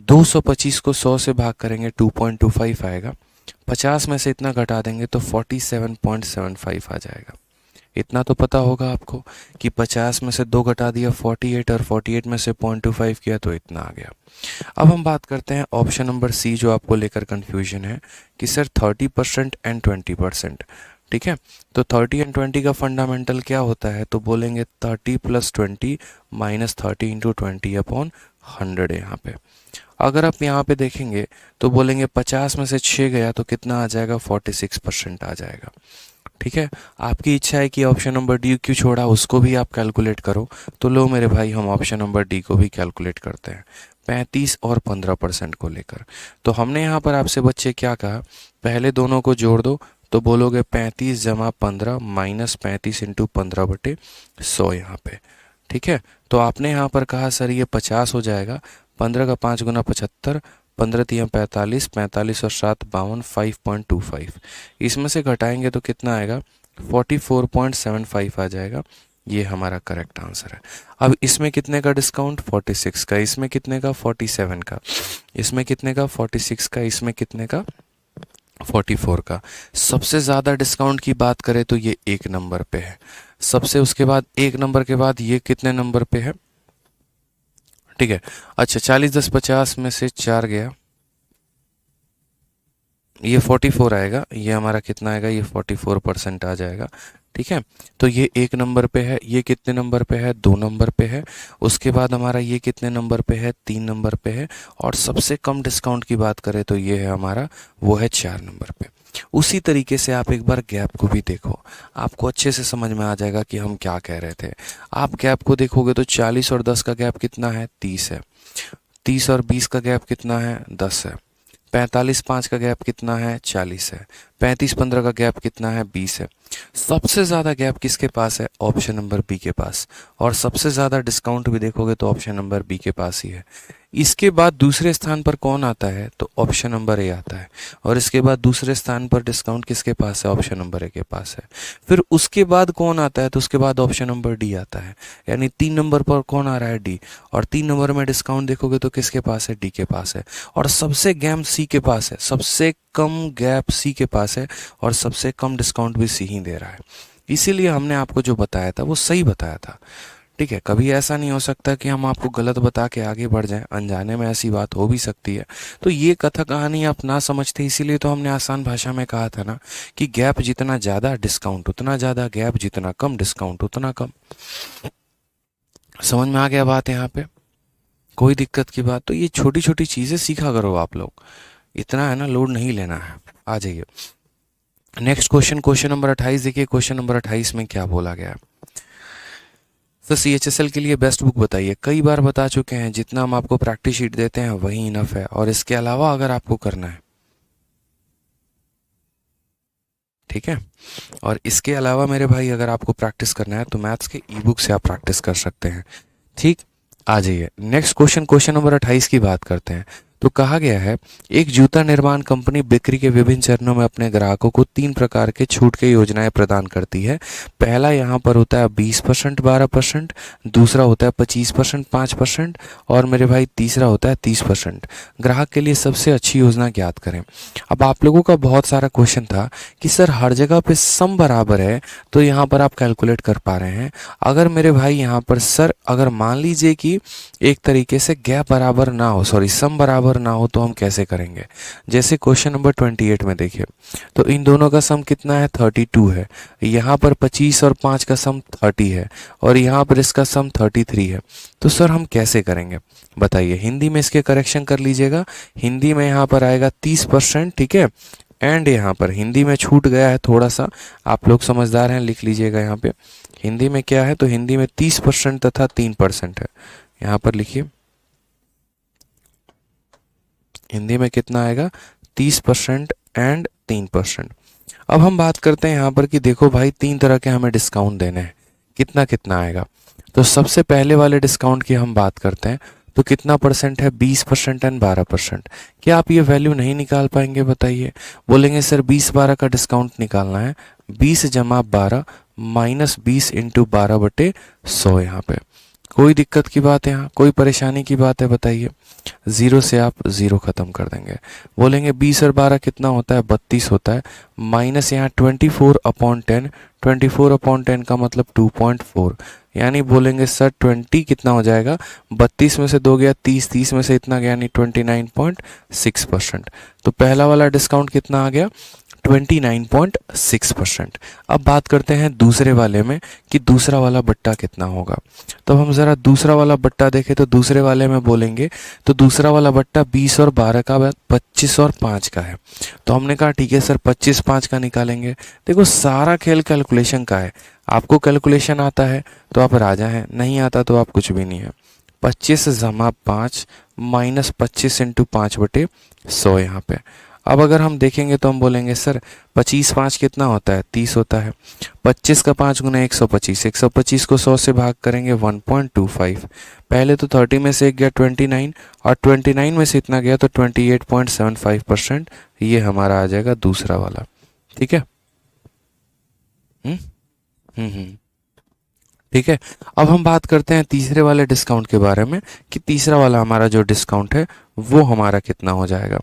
225 को 100 से भाग करेंगे 2.25 आएगा। 50 में से इतना घटा देंगे तो 47.75 आ जाएगा। इतना तो पता होगा आपको कि 50 में से 2 घटा दिया 48 और 48 में से 0.25 किया तो इतना आ गया। अब हम बात करते हैं ऑप्शन नंबर सी, जो आपको लेकर कंफ्यूजन है कि सर 30% एंड 20%, ठीक है। तो 30 एंड 20 का फंडामेंटल क्या होता है, तो बोलेंगे 30 + 20 माइनस 30 इंटू 20/100 यहाँ पे। अगर आप यहाँ पे देखेंगे तो बोलेंगे 50 में से 6 गया तो कितना आ जाएगा, 46% आ जाएगा, ठीक है। आपकी इच्छा है कि ऑप्शन नंबर डी क्यों छोड़ा, उसको भी आप कैलकुलेट करो। तो लो मेरे भाई, हम ऑप्शन नंबर डी को भी कैलकुलेट करते हैं, 35 और 15% को लेकर। तो हमने यहाँ पर आपसे बच्चे क्या कहा, पहले दोनों को जोड़ दो, तो बोलोगे 35 जमा 15 माइनस 35 इंटू 15/100 यहाँ पे, ठीक है। तो आपने यहाँ पर कहा सर ये 50 हो जाएगा, 15 का 5 गुना 75, 15 तिया 45, 45 और 7 52, 5.25। इसमें से घटाएंगे तो कितना आएगा, 44.75 आ जाएगा। ये हमारा करेक्ट आंसर है। अब इसमें कितने का डिस्काउंट, 46 का, इसमें कितने का, 47 का, इसमें कितने का, 46 का, इसमें कितने का, 44 का। सबसे ज़्यादा डिस्काउंट की बात करें तो ये 1 नंबर पे है, सबसे उसके बाद 1 नंबर के बाद ये कितने नंबर पे है, ठीक है। अच्छा 40 10 50 में से 4 गया, ये 44 आएगा, ये हमारा कितना आएगा, ये 44% आ जाएगा, ठीक है। तो ये 1 नंबर पे है, ये कितने नंबर पे है, 2 नंबर पे है। उसके बाद हमारा ये कितने नंबर पे है, 3 नंबर पे है। और सबसे कम डिस्काउंट की बात करें तो ये है हमारा, वो है 4 नंबर पे। उसी तरीके से आप एक बार गैप को भी देखो, आपको अच्छे से समझ में आ जाएगा कि हम क्या कह रहे थे। आप गैप को देखोगे तो 40 और 10 का गैप कितना है, 30 है। 30 और 20 का गैप कितना है, 10 है। 45 5 का गैप कितना है, 40 है। 35 15 का गैप कितना है, 20 है। सबसे ज़्यादा गैप किसके पास है, ऑप्शन नंबर बी के पास। और सबसे ज़्यादा डिस्काउंट भी देखोगे तो ऑप्शन नंबर बी के पास ही है। इसके बाद दूसरे स्थान पर कौन आता है, तो ऑप्शन नंबर ए आता है। और इसके बाद दूसरे स्थान पर डिस्काउंट किसके पास है, ऑप्शन नंबर ए के पास है। फिर उसके बाद कौन आता है, तो उसके बाद ऑप्शन नंबर डी आता है। यानी 3 नंबर पर कौन आ रहा है, डी। और 3 नंबर में डिस्काउंट देखोगे तो किसके पास है, डी के पास है। और सबसे गैप सी के पास है, सबसे कम गैप सी के पास है। और सबसे कम डिस्काउंट भी सी ही दे रहा है। इसीलिए हमने आपको जो बताया था वो सही बताया था, ठीक है। कभी ऐसा नहीं हो सकता कि हम आपको गलत बता के आगे बढ़ जाएं, अनजाने में ऐसी बात हो भी सकती है। तो ये कथा कहानी आप ना समझते, इसीलिए तो हमने आसान भाषा में कहा था ना कि गैप जितना ज़्यादा डिस्काउंट उतना ज़्यादा, गैप जितना कम डिस्काउंट उतना कम। समझ में आ गया बात यहाँ पे, कोई दिक्कत की बात। तो ये छोटी छोटी चीज़ें सीखा करो आप लोग, इतना है ना लोड नहीं लेना है। आ जाइए नेक्स्ट क्वेश्चन, क्वेश्चन नंबर 28 देखिए। क्वेश्चन नंबर 28 में क्या बोला गया, तो CHSL के लिए बेस्ट बुक बताइए। कई बार बता चुके हैं, जितना हम आपको प्रैक्टिस शीट देते हैं वही इनफ है। और इसके अलावा अगर आपको करना है, ठीक है। और इसके अलावा मेरे भाई अगर आपको प्रैक्टिस करना है तो मैथ्स के ई बुक से आप प्रैक्टिस कर सकते हैं, ठीक। आ जाइए नेक्स्ट क्वेश्चन, क्वेश्चन नंबर 28 की बात करते हैं। तो कहा गया है एक जूता निर्माण कंपनी बिक्री के विभिन्न चरणों में अपने ग्राहकों को 3 प्रकार के छूट की योजनाएं प्रदान करती है। पहला यहाँ पर होता है 20%, 12%, दूसरा होता है 25%, 5%, और मेरे भाई तीसरा होता है 30%। ग्राहक के लिए सबसे अच्छी योजना ज्ञात करें। अब आप लोगों का बहुत सारा क्वेश्चन था कि सर हर जगह पे सम बराबर है, तो यहाँ पर आप कैलकुलेट कर पा रहे हैं। अगर मेरे भाई यहाँ पर सर अगर मान लीजिए कि एक तरीके से गैप बराबर ना हो, सॉरी सम बराबर ना हो, तो हम कैसे करेंगे? जैसे क्वेश्चन नंबर 28 में देखिए, तो इन दोनों का सम कितना है? 32 है। यहाँ पर 25 और 5 का सम 30 है, और यहाँ पर इसका सम 33 है। तो सर हम कैसे करेंगे बताइए? हिंदी में इसके करेक्शन कर लीजिएगा। हिंदी में यहाँ पर आएगा 30%, ठीक है। एंड यहाँ पर हिंदी में छूट गया है थोड़ा सा, आप लोग समझदार हैं, लिख लीजिएगा यहाँ पे। हिंदी में क्या है? तो हिंदी में 30% तथा 3% है। यहाँ पर लिखिए, हिंदी में कितना आएगा? 30% एंड 3%। अब हम बात करते हैं यहाँ पर कि देखो भाई 3 तरह के हमें डिस्काउंट देने हैं, कितना कितना आएगा। तो सबसे पहले वाले डिस्काउंट की हम बात करते हैं, तो कितना परसेंट है? 20% एंड 12%। क्या आप ये वैल्यू नहीं निकाल पाएंगे बताइए? बोलेंगे सर 20-12 का डिस्काउंट निकालना है, 20 जमा 12 माइनस 20 इंटू 12/100। यहाँ पे कोई दिक्कत की बात है? यहाँ कोई परेशानी की बात है बताइए? 0 से आप 0 खत्म कर देंगे। बोलेंगे 20 और 12 कितना होता है? 32 होता है। माइनस यहाँ 24/10, 24/10 का मतलब 2.4, यानी बोलेंगे सर 20 कितना हो जाएगा? 32 में से 2 गया 30, 30 में से इतना गया, यानी 29.6%। तो पहला वाला डिस्काउंट कितना आ गया? 29.6%। अब बात करते हैं दूसरे वाले में कि दूसरा वाला बट्टा कितना होगा। तो हम ज़रा दूसरा वाला बट्टा देखें, तो दूसरे वाले में बोलेंगे तो दूसरा वाला बट्टा 20 और 12 का, 25 और 5 का है। तो हमने कहा ठीक है सर 25 5 का निकालेंगे। देखो सारा खेल कैलकुलेशन का है। आपको कैलकुलेशन आता है तो आप राजा हैं, नहीं आता तो आप कुछ भी नहीं है। 25 जमा 5 माइनस 25 इंटू 5/100 यहाँ पे। अब अगर हम देखेंगे तो हम बोलेंगे सर 25 5 कितना होता है? 30 होता है। 25 का 5 गुना 125, 125 को 100 से भाग करेंगे 1.25। पहले तो 30 में से एक गया 29, और 29 में से इतना गया तो 28.75%। ये हमारा आ जाएगा दूसरा वाला, ठीक है। ठीक है। अब हम बात करते हैं तीसरे वाले डिस्काउंट के बारे में कि तीसरा वाला हमारा जो डिस्काउंट है वो हमारा कितना हो जाएगा।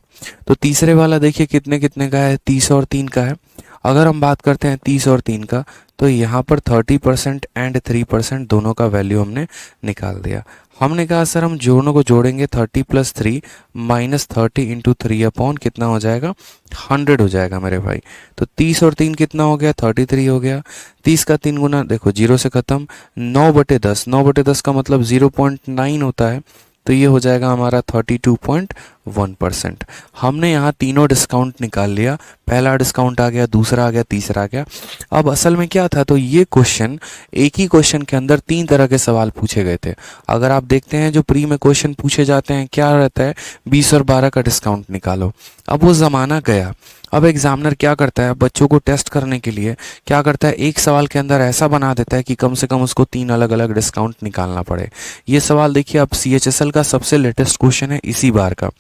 तो तीसरे वाला देखिए कितने कितने का है? 30 और 3 का है। अगर हम बात करते हैं 30 और 3 का, तो यहाँ पर 30% एंड 3% दोनों का वैल्यू हमने निकाल दिया। हमने कहा सर हम दोनों को जोड़ेंगे, 30 + 3 माइनस 30 इंटू 3 अपॉन कितना हो जाएगा? 100 हो जाएगा मेरे भाई। तो 30 और 3 कितना हो गया? 33 हो गया। 30 का 3 गुना, देखो 0 से खत्म, 9/10, 9/10 का मतलब 0.9 होता है। तो ये हो जाएगा हमारा 32.1%। हमने यहाँ तीनों डिस्काउंट निकाल लिया। पहला डिस्काउंट आ गया, दूसरा आ गया, तीसरा आ गया। अब असल में क्या था, तो ये क्वेश्चन, एक ही क्वेश्चन के अंदर 3 तरह के सवाल पूछे गए थे। अगर आप देखते हैं जो प्री में क्वेश्चन पूछे जाते हैं क्या रहता है? 20 और 12 का डिस्काउंट निकालो। अब वो ज़माना गया। अब एग्जामिनर क्या करता है? बच्चों को टेस्ट करने के लिए क्या करता है? एक सवाल के अंदर ऐसा बना देता है कि कम से कम उसको 3 अलग अलग डिस्काउंट निकालना पड़े। ये सवाल देखिए, अब CHSL का सबसे लेटेस्ट क्वेश्चन है इसी बार का,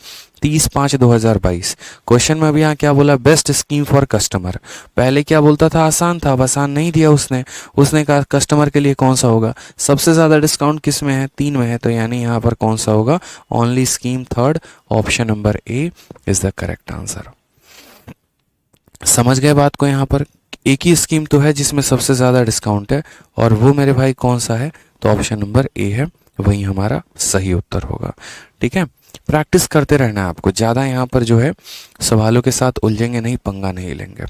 30/5/2022। क्वेश्चन में अभी यहाँ क्या बोला? Best scheme for customer. पहले क्या बोलता था? आसान था, अब आसान नहीं दिया उसने कहा कस्टमर के लिए कौन सा होगा? सबसे ज़्यादा डिस्काउंट किस में है? 3 में है। तो यानी यहाँ पर कौन सा होगा? Only scheme third, option number A is the correct answer. समझ गए बात को? यहाँ पर एक ही स्कीम तो है जिसमें सबसे ज़्यादा डिस्काउंट है, और वो मेरे भाई कौन सा है? तो ऑप्शन नंबर ए है, वही हमारा सही उत्तर होगा। ठीक है, प्रैक्टिस करते रहना है आपको, ज़्यादा यहाँ पर जो है सवालों के साथ उलझेंगे नहीं, पंगा नहीं लेंगे।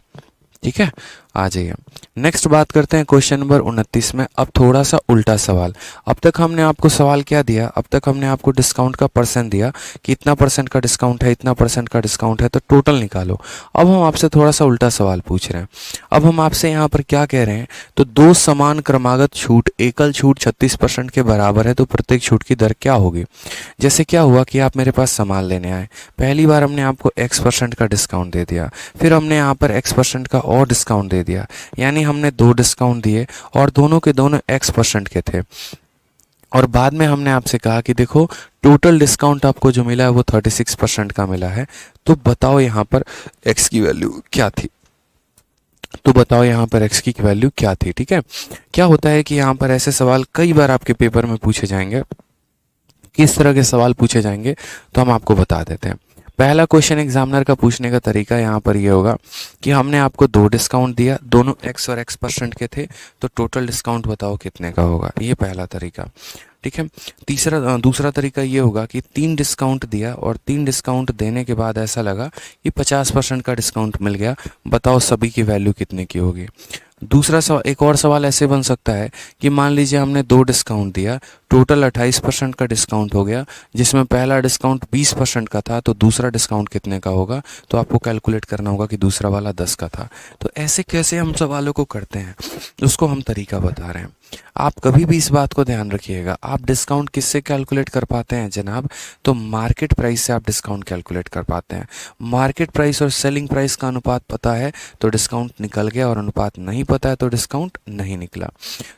ठीक है, आ जाइए नेक्स्ट बात करते हैं क्वेश्चन नंबर 29 में। अब थोड़ा सा उल्टा सवाल। अब तक हमने आपको सवाल क्या दिया? अब तक हमने आपको डिस्काउंट का परसेंट दिया कि इतना परसेंट का डिस्काउंट है, इतना परसेंट का डिस्काउंट है, तो टोटल निकालो। अब हम आपसे थोड़ा सा उल्टा सवाल पूछ रहे हैं। अब हम आपसे यहाँ पर क्या कह रहे हैं? तो दो समान क्रमागत छूट, एकल छूट 36% के बराबर है, तो प्रत्येक छूट की दर क्या होगी? जैसे क्या हुआ कि आप मेरे पास सामान लेने आए, पहली बार हमने आपको X% का डिस्काउंट दे दिया, फिर हमने यहाँ पर X% का और डिस्काउंट दे दिया, यानी हमने 2 डिस्काउंट दिए और दोनों के दोनों X% के थे। और बाद में हमने आपसे कहा कि देखो टोटल डिस्काउंट आपको जो मिला है वो 36% का मिला है, तो बताओ यहाँ पर एक्स की वैल्यू क्या थी। तो बताओ यहाँ पर x की वैल्यू क्या थी। ठीक है, क्या होता है कि यहाँ पर ऐसे सवाल कई बार आपके पेपर में पूछे जाएंगे। किस तरह के सवाल पूछे जाएंगे तो हम आपको बता देते हैं। पहला क्वेश्चन एग्जामिनर का पूछने का तरीका यहाँ पर ये होगा कि हमने आपको दो डिस्काउंट दिया, दोनों x और x% के थे, तो टोटल डिस्काउंट बताओ कितने का होगा। ये पहला तरीका। ठीक है, दूसरा तरीका ये होगा कि तीन डिस्काउंट दिया और तीन डिस्काउंट देने के बाद ऐसा लगा कि 50% का डिस्काउंट मिल गया, बताओ सभी की वैल्यू कितने की होगी। दूसरा सवाल, एक और सवाल ऐसे बन सकता है कि मान लीजिए हमने दो डिस्काउंट दिया, टोटल 28% का डिस्काउंट हो गया, जिसमें पहला डिस्काउंट 20% का था, तो दूसरा डिस्काउंट कितने का होगा, तो आपको कैलकुलेट करना होगा कि दूसरा वाला 10 का था। तो ऐसे कैसे हम सवालों को करते हैं उसको हम तरीका बता रहे हैं। आप कभी भी इस बात को ध्यान रखिएगा, आप डिस्काउंट किससे कैलकुलेट कर पाते हैं जनाब, तो मार्केट प्राइस से आप डिस्काउंट कैलकुलेट कर पाते हैं। मार्केट प्राइस और सेलिंग प्राइस का अनुपात पता है तो डिस्काउंट निकल गया, और अनुपात नहीं पता है तो डिस्काउंट नहीं निकला।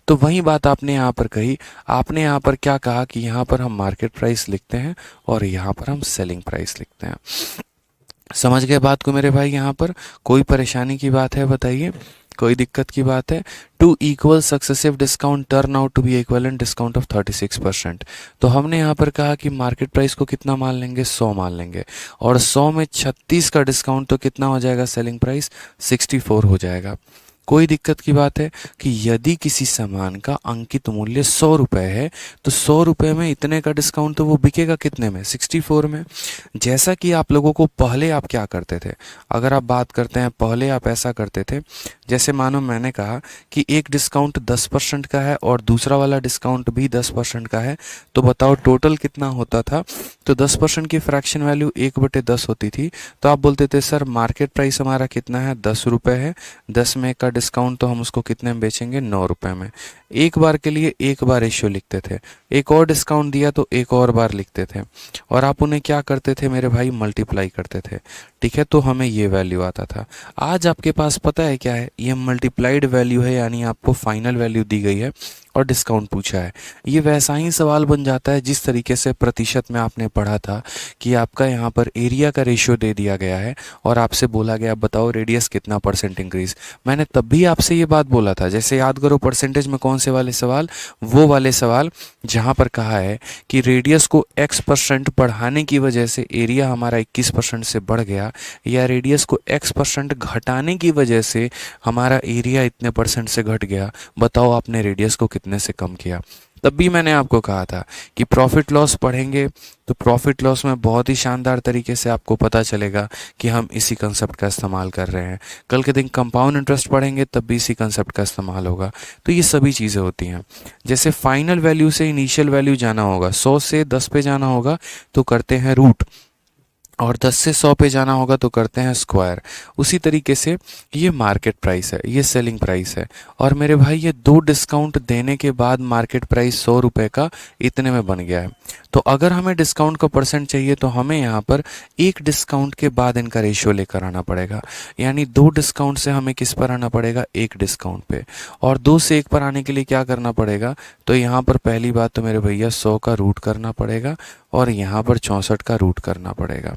तो वही बात आपने यहाँ पर कही। आपने यहाँ पर क्या कहा कि यहाँ पर हम मार्केट प्राइस लिखते हैं और यहाँ पर हम सेलिंग प्राइस लिखते हैं। समझ गए बात को मेरे भाई? यहाँ पर कोई परेशानी की बात है बताइए, कोई दिक्कत की बात है? Two equal successive discount turn out to be equivalent discount of 36%। तो हमने यहाँ पर कहा कि मार्केट प्राइस को कितना मान लेंगे, 100 मान लेंगे, और 100 में 36 का डिस्काउंट, तो कितना हो जाएगा सेलिंग प्राइस, 64 हो जाएगा। कोई दिक्कत की बात है कि यदि किसी सामान का अंकित मूल्य 100 रुपये है तो 100 रुपये में इतने का डिस्काउंट, तो वो बिकेगा कितने में, 64 में। जैसा कि आप लोगों को पहले आप क्या करते थे, अगर आप बात करते हैं पहले आप ऐसा करते थे, जैसे मानो मैंने कहा कि एक डिस्काउंट 10% का है और दूसरा वाला डिस्काउंट भी 10% का है, तो बताओ टोटल कितना होता था। तो 10% की फ्रैक्शन वैल्यू 1/10 होती थी। तो आप बोलते थे सर मार्केट प्राइस हमारा कितना है, 10 रुपये है, 10 में का डिस्काउंट, तो हम उसको कितने में बेचेंगे, 9 रुपये में। एक बार के लिए एक बार रेशियो लिखते थे, एक और डिस्काउंट दिया तो एक और बार लिखते थे, और आप उन्हें क्या करते थे मेरे भाई, मल्टीप्लाई करते थे। ठीक है, तो हमें ये वैल्यू आता था। आज आपके पास पता है क्या है, ये मल्टीप्लाइड वैल्यू है, यानी आपको फाइनल वैल्यू दी गई है और डिस्काउंट पूछा है। ये वैसा ही सवाल बन जाता है जिस तरीके से प्रतिशत में आपने पढ़ा था कि आपका यहाँ पर एरिया का रेशियो दे दिया गया है और आपसे बोला गया बताओ रेडियस कितना परसेंट इंक्रीज। मैंने तब भी आपसे ये बात बोला था, जैसे याद करो परसेंटेज में कौन से वाले सवाल, वो वाले सवाल जहाँ पर कहा है कि रेडियस को x% बढ़ाने की वजह से एरिया हमारा 21% से बढ़ गया, या रेडियस को x% घटाने की वजह से हमारा एरिया इतने परसेंट से घट गया, बताओ आपने रेडियस को कितने से कम किया। तब भी मैंने आपको कहा था कि प्रॉफिट लॉस पढ़ेंगे तो प्रॉफिट लॉस में बहुत ही शानदार तरीके से आपको पता चलेगा कि हम इसी कंसेप्ट का इस्तेमाल कर रहे हैं। कल के दिन कंपाउंड इंटरेस्ट पढ़ेंगे तब भी इसी कंसेप्ट का इस्तेमाल होगा। तो ये सभी चीज़ें होती हैं। जैसे फाइनल वैल्यू से इनिशियल वैल्यू जाना होगा, 100 से 10 पे जाना होगा तो करते हैं रूट, और 10 से 100 पे जाना होगा तो करते हैं स्क्वायर। उसी तरीके से ये मार्केट प्राइस है, ये सेलिंग प्राइस है, और मेरे भाई ये दो डिस्काउंट देने के बाद मार्केट प्राइस 100 रुपये का इतने में बन गया है। तो अगर हमें डिस्काउंट का परसेंट चाहिए तो हमें यहाँ पर एक डिस्काउंट के बाद इनका रेशियो लेकर आना पड़ेगा, यानी दो डिस्काउंट से हमें किस पर आना पड़ेगा, एक डिस्काउंट पे। और दो से एक पर आने के लिए क्या करना पड़ेगा, तो यहाँ पर पहली बात तो मेरे भैया 100 का रूट करना पड़ेगा और यहाँ पर 64 का रूट करना पड़ेगा।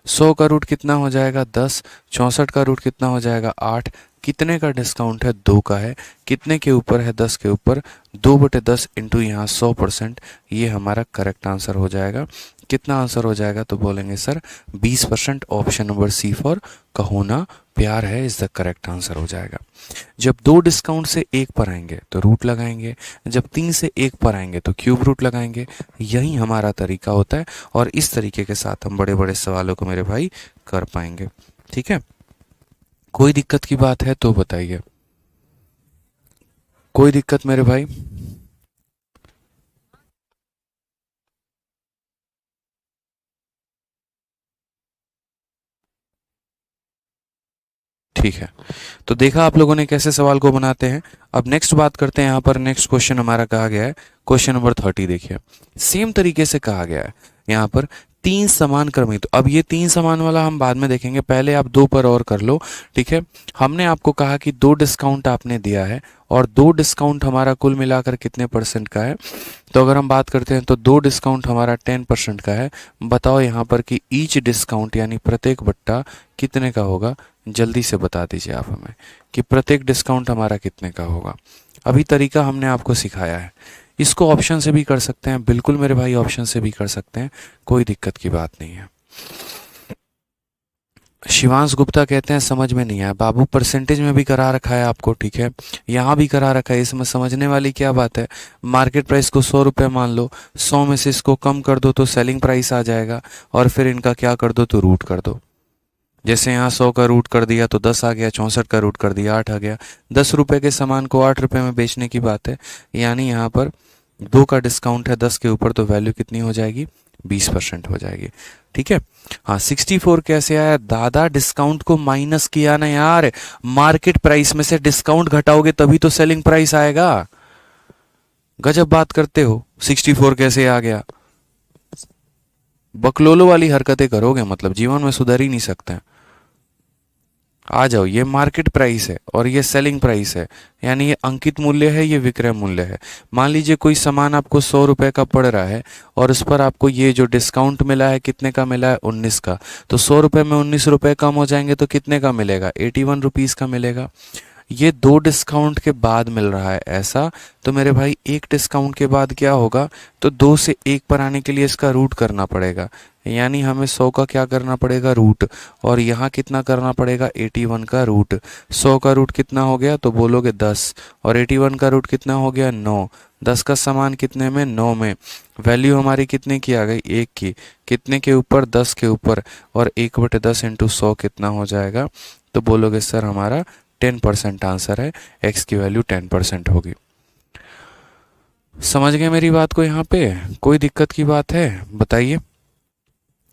100 का रूट कितना हो जाएगा, 10, 64 का रूट कितना हो जाएगा, 8। कितने का डिस्काउंट है, 2 का है, कितने के ऊपर है, 10 के ऊपर, 2/10 इंटू यहाँ 100%, ये हमारा करेक्ट आंसर हो जाएगा। कितना आंसर हो जाएगा, तो बोलेंगे sir 20%। Option number C for Kaho Naa Pyaar Hai is the correct answer हो जाएगा। जब दो डिस्काउंट से एक पर आएंगे तो रूट लगाएंगे, जब 3 से एक पर आएंगे तो क्यूब रूट लगाएंगे। यही हमारा तरीका होता है और इस तरीके के साथ हम बड़े बड़े सवालों को मेरे भाई कर पाएंगे। ठीक है, कोई दिक्कत की बात है तो बताइए, कोई दिक्कत मेरे भाई? ठीक है, तो देखा आप लोगों ने कैसे सवाल को बनाते हैं। अब नेक्स्ट बात करते हैं, यहाँ पर नेक्स्ट क्वेश्चन हमारा कहा गया है क्वेश्चन नंबर 30। देखिए सेम तरीके से कहा गया है यहाँ पर तीन समान क्रमित, अब ये तीन समान वाला हम बाद में देखेंगे, पहले आप दो पर और कर लो, ठीक है। हमने आपको कहा कि दो डिस्काउंट आपने दिया है और दो डिस्काउंट हमारा कुल मिलाकर कितने परसेंट का है, तो अगर हम बात करते हैं तो दो डिस्काउंट हमारा 10% का है। बताओ यहाँ पर कि ईच डिस्काउंट यानी प्रत्येक बट्टा कितने का होगा, जल्दी से बता दीजिए आप हमें कि प्रत्येक डिस्काउंट हमारा कितने का होगा। अभी तरीका हमने आपको सिखाया है, इसको ऑप्शन से भी कर सकते हैं, बिल्कुल मेरे भाई ऑप्शन से भी कर सकते हैं, कोई दिक्कत की बात नहीं है। शिवांश गुप्ता कहते हैं समझ में नहीं आया बाबू, परसेंटेज में भी करा रखा है आपको, ठीक है, यहाँ भी करा रखा है, इसमें समझने वाली क्या बात है। मार्केट प्राइस को 100 रुपये मान लो, 100 में से इसको कम कर दो तो सेलिंग प्राइस आ जाएगा, और फिर इनका क्या कर दो तो रूट कर दो। जैसे यहाँ 100 का रूट कर दिया तो 10 आ गया, 64 का रूट कर दिया 8 आ गया। 10 रुपये के सामान को 8 रुपये में बेचने की बात है, यानी यहाँ पर 2 का डिस्काउंट है 10 के ऊपर, तो वैल्यू कितनी हो जाएगी, 20% हो जाएगी, ठीक है। हाँ 64 कैसे आया दादा, डिस्काउंट को माइनस किया ना यार, मार्केट प्राइस में से डिस्काउंट घटाओगे तभी तो सेलिंग प्राइस आएगा। गजब बात करते हो, 64 कैसे आ गया, बकलोलो वाली हरकतें करोगे मतलब जीवन में सुधर ही नहीं सकते हैं। आ जाओ, ये मार्केट प्राइस है और ये सेलिंग प्राइस है, यानी ये अंकित मूल्य है, ये विक्रय मूल्य है। मान लीजिए कोई सामान आपको 100 रुपये का पड़ रहा है और उस पर आपको ये जो डिस्काउंट मिला है कितने का मिला है, 19 का, तो 100 रुपये में 19 रुपये कम हो जाएंगे तो कितने का मिलेगा, 81 रुपीज़ का मिलेगा। ये दो डिस्काउंट के बाद मिल रहा है ऐसा, तो मेरे भाई एक डिस्काउंट के बाद क्या होगा, तो 2 से 1 पर आने के लिए इसका रूट करना पड़ेगा, यानी हमें 100 का क्या करना पड़ेगा रूट, और यहाँ कितना करना पड़ेगा 81 का रूट। 100 का रूट कितना हो गया तो बोलोगे 10, और 81 का रूट कितना हो गया 9। 10 का सामान कितने में, 9 में। वैल्यू हमारी कितने की आ गई, 1 की, कितने के ऊपर, 10 के ऊपर, और 1/10 इंटू 100 कितना हो जाएगा, तो बोलोगे सर हमारा 10% आंसर है, x की वैल्यू 10% होगी। समझ गए मेरी बात को, यहाँ पे कोई दिक्कत की बात है बताइए।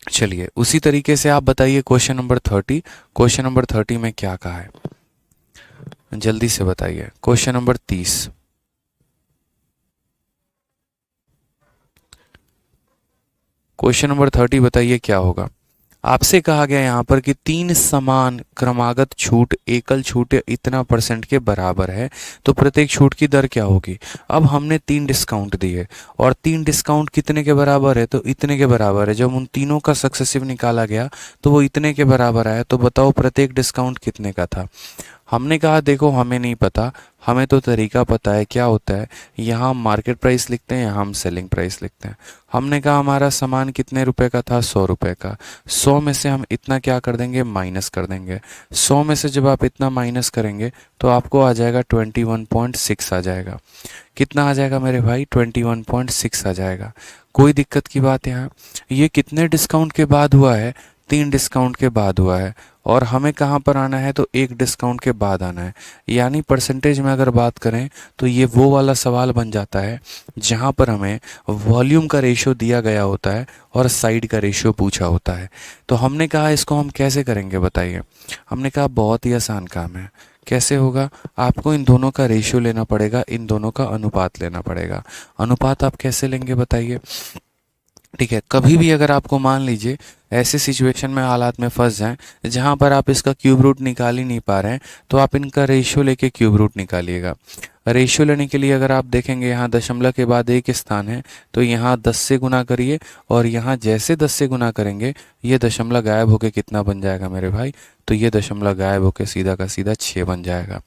चलिए उसी तरीके से आप बताइए क्वेश्चन नंबर 30, क्वेश्चन नंबर 30 में क्या कहा है, जल्दी से बताइए। क्वेश्चन नंबर 30, क्वेश्चन नंबर 30 बताइए क्या होगा। आपसे कहा गया यहाँ पर कि 3 समान क्रमागत छूट एकल छूट इतना % के बराबर है, तो प्रत्येक छूट की दर क्या होगी। अब हमने 3 डिस्काउंट दिए और 3 डिस्काउंट कितने के बराबर है, तो इतने के बराबर है। जब उन तीनों का सक्सेसिव निकाला गया तो वो इतने के बराबर आया, तो बताओ प्रत्येक डिस्काउंट कितने का था। हमने कहा देखो हमें नहीं पता, हमें तो तरीका पता है, क्या होता है, यहाँ हम मार्केट प्राइस लिखते हैं, यहाँ हम सेलिंग प्राइस लिखते हैं। हमने कहा हमारा सामान कितने रुपए का था, 100 रुपये का। 100 में से हम इतना क्या कर देंगे, माइनस कर देंगे। 100 में से जब आप इतना माइनस करेंगे तो आपको आ जाएगा 21.6 आ जाएगा। कितना आ जाएगा मेरे भाई, 21.6 आ जाएगा। कोई दिक्कत की बात यहाँ, ये कितने डिस्काउंट के बाद हुआ है, 3 डिस्काउंट के बाद हुआ है, और हमें कहाँ पर आना है, तो 1 डिस्काउंट के बाद आना है। यानी परसेंटेज में अगर बात करें तो ये वो वाला सवाल बन जाता है जहाँ पर हमें वॉल्यूम का रेशियो दिया गया होता है और साइड का रेशियो पूछा होता है। तो हमने कहा इसको हम कैसे करेंगे बताइए। हमने कहा बहुत ही आसान काम है। कैसे होगा, आपको इन दोनों का रेशियो लेना पड़ेगा, इन दोनों का अनुपात लेना पड़ेगा। अनुपात आप कैसे लेंगे बताइए। ठीक है, कभी भी अगर आपको मान लीजिए ऐसे सिचुएशन में हालात में फंस जाएं जहां पर आप इसका क्यूब रूट निकाल ही नहीं पा रहे हैं, तो आप इनका रेशियो लेके क्यूब रूट निकालिएगा। रेशियो लेने के लिए अगर आप देखेंगे यहाँ दशमलव के बाद एक स्थान है, तो यहाँ 10 से गुना करिए, और यहाँ जैसे 10 से गुना करेंगे ये दशमलव गायब होके कितना बन जाएगा मेरे भाई, तो ये दशमलव गायब होके सीधा का सीधा 6 बन जाएगा।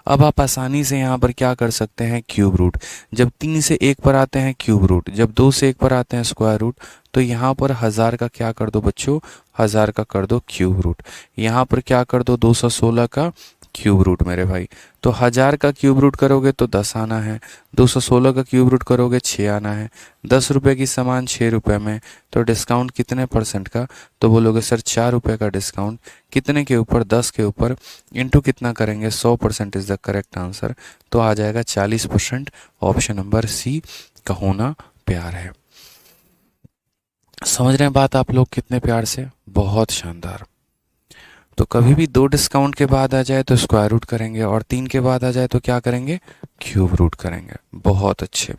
अब आप आसानी से यहाँ पर क्या कर सकते हैं, क्यूब रूट। जब 3 से 1 पर आते हैं क्यूब रूट, जब 2 से 1 पर आते हैं स्क्वायर रूट, तो यहाँ पर 1000 का क्या कर दो बच्चों, 1000 का कर दो क्यूब रूट। यहाँ पर क्या कर दो 216 का क्यूब रूट मेरे भाई। तो 1000 का क्यूब रूट करोगे तो 10 आना है, 216 का क्यूब रूट करोगे 6 आना है। 10 रुपये की सामान 6 रुपये में, तो डिस्काउंट कितने % का, तो बोलोगे सर 4 रुपये का डिस्काउंट, कितने के ऊपर, 10 के ऊपर, इंटू कितना करेंगे 100% इज द करेक्ट आंसर, तो आ जाएगा 40%। ऑप्शन नंबर सी का होना प्यार है। समझ रहे हैं बात आप लोग कितने प्यार से, बहुत शानदार। तो कभी भी 2 डिस्काउंट के बाद आ जाए तो स्क्वायर रूट करेंगे, और 3 के बाद आ जाए तो क्या करेंगे, क्यूब रूट करेंगे। बहुत अच्छे,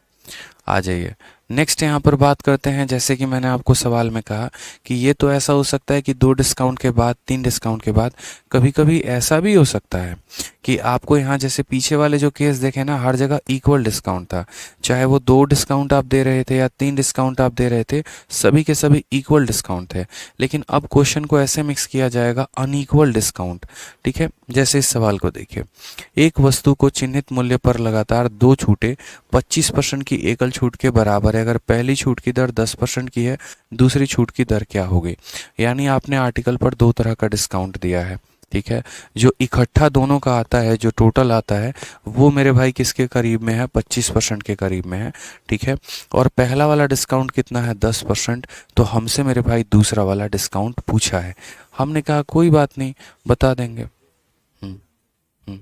आ जाइए नेक्स्ट यहाँ पर बात करते हैं, जैसे कि मैंने आपको सवाल में कहा कि ये तो ऐसा हो सकता है कि 2 डिस्काउंट के बाद, 3 डिस्काउंट के बाद, कभी कभी ऐसा भी हो सकता है कि आपको यहाँ जैसे पीछे वाले जो केस देखे ना, हर जगह इक्वल डिस्काउंट था, चाहे वो 2 डिस्काउंट आप दे रहे थे या 3 डिस्काउंट आप दे रहे थे, सभी के सभी इक्वल डिस्काउंट थे। लेकिन अब क्वेश्चन को ऐसे मिक्स किया जाएगा, अनइक्वल डिस्काउंट। ठीक है, जैसे इस सवाल को देखिए, एक वस्तु को चिन्हित मूल्य पर लगातार 2 छूटें 25% की एकल छूट के बराबर है, अगर पहली छूट की दर 10% की है, दूसरी छूट की दर क्या होगी। यानी आपने आर्टिकल पर 2 तरह का डिस्काउंट दिया है। ठीक है, जो इकट्ठा दोनों का आता है, जो टोटल आता है, वो मेरे भाई किसके करीब में है, 25% के करीब में है। ठीक है, और पहला वाला डिस्काउंट कितना है, 10%। तो हमसे मेरे भाई दूसरा वाला डिस्काउंट पूछा है, हमने कहा कोई बात नहीं, बता देंगे। हम्म हम्म।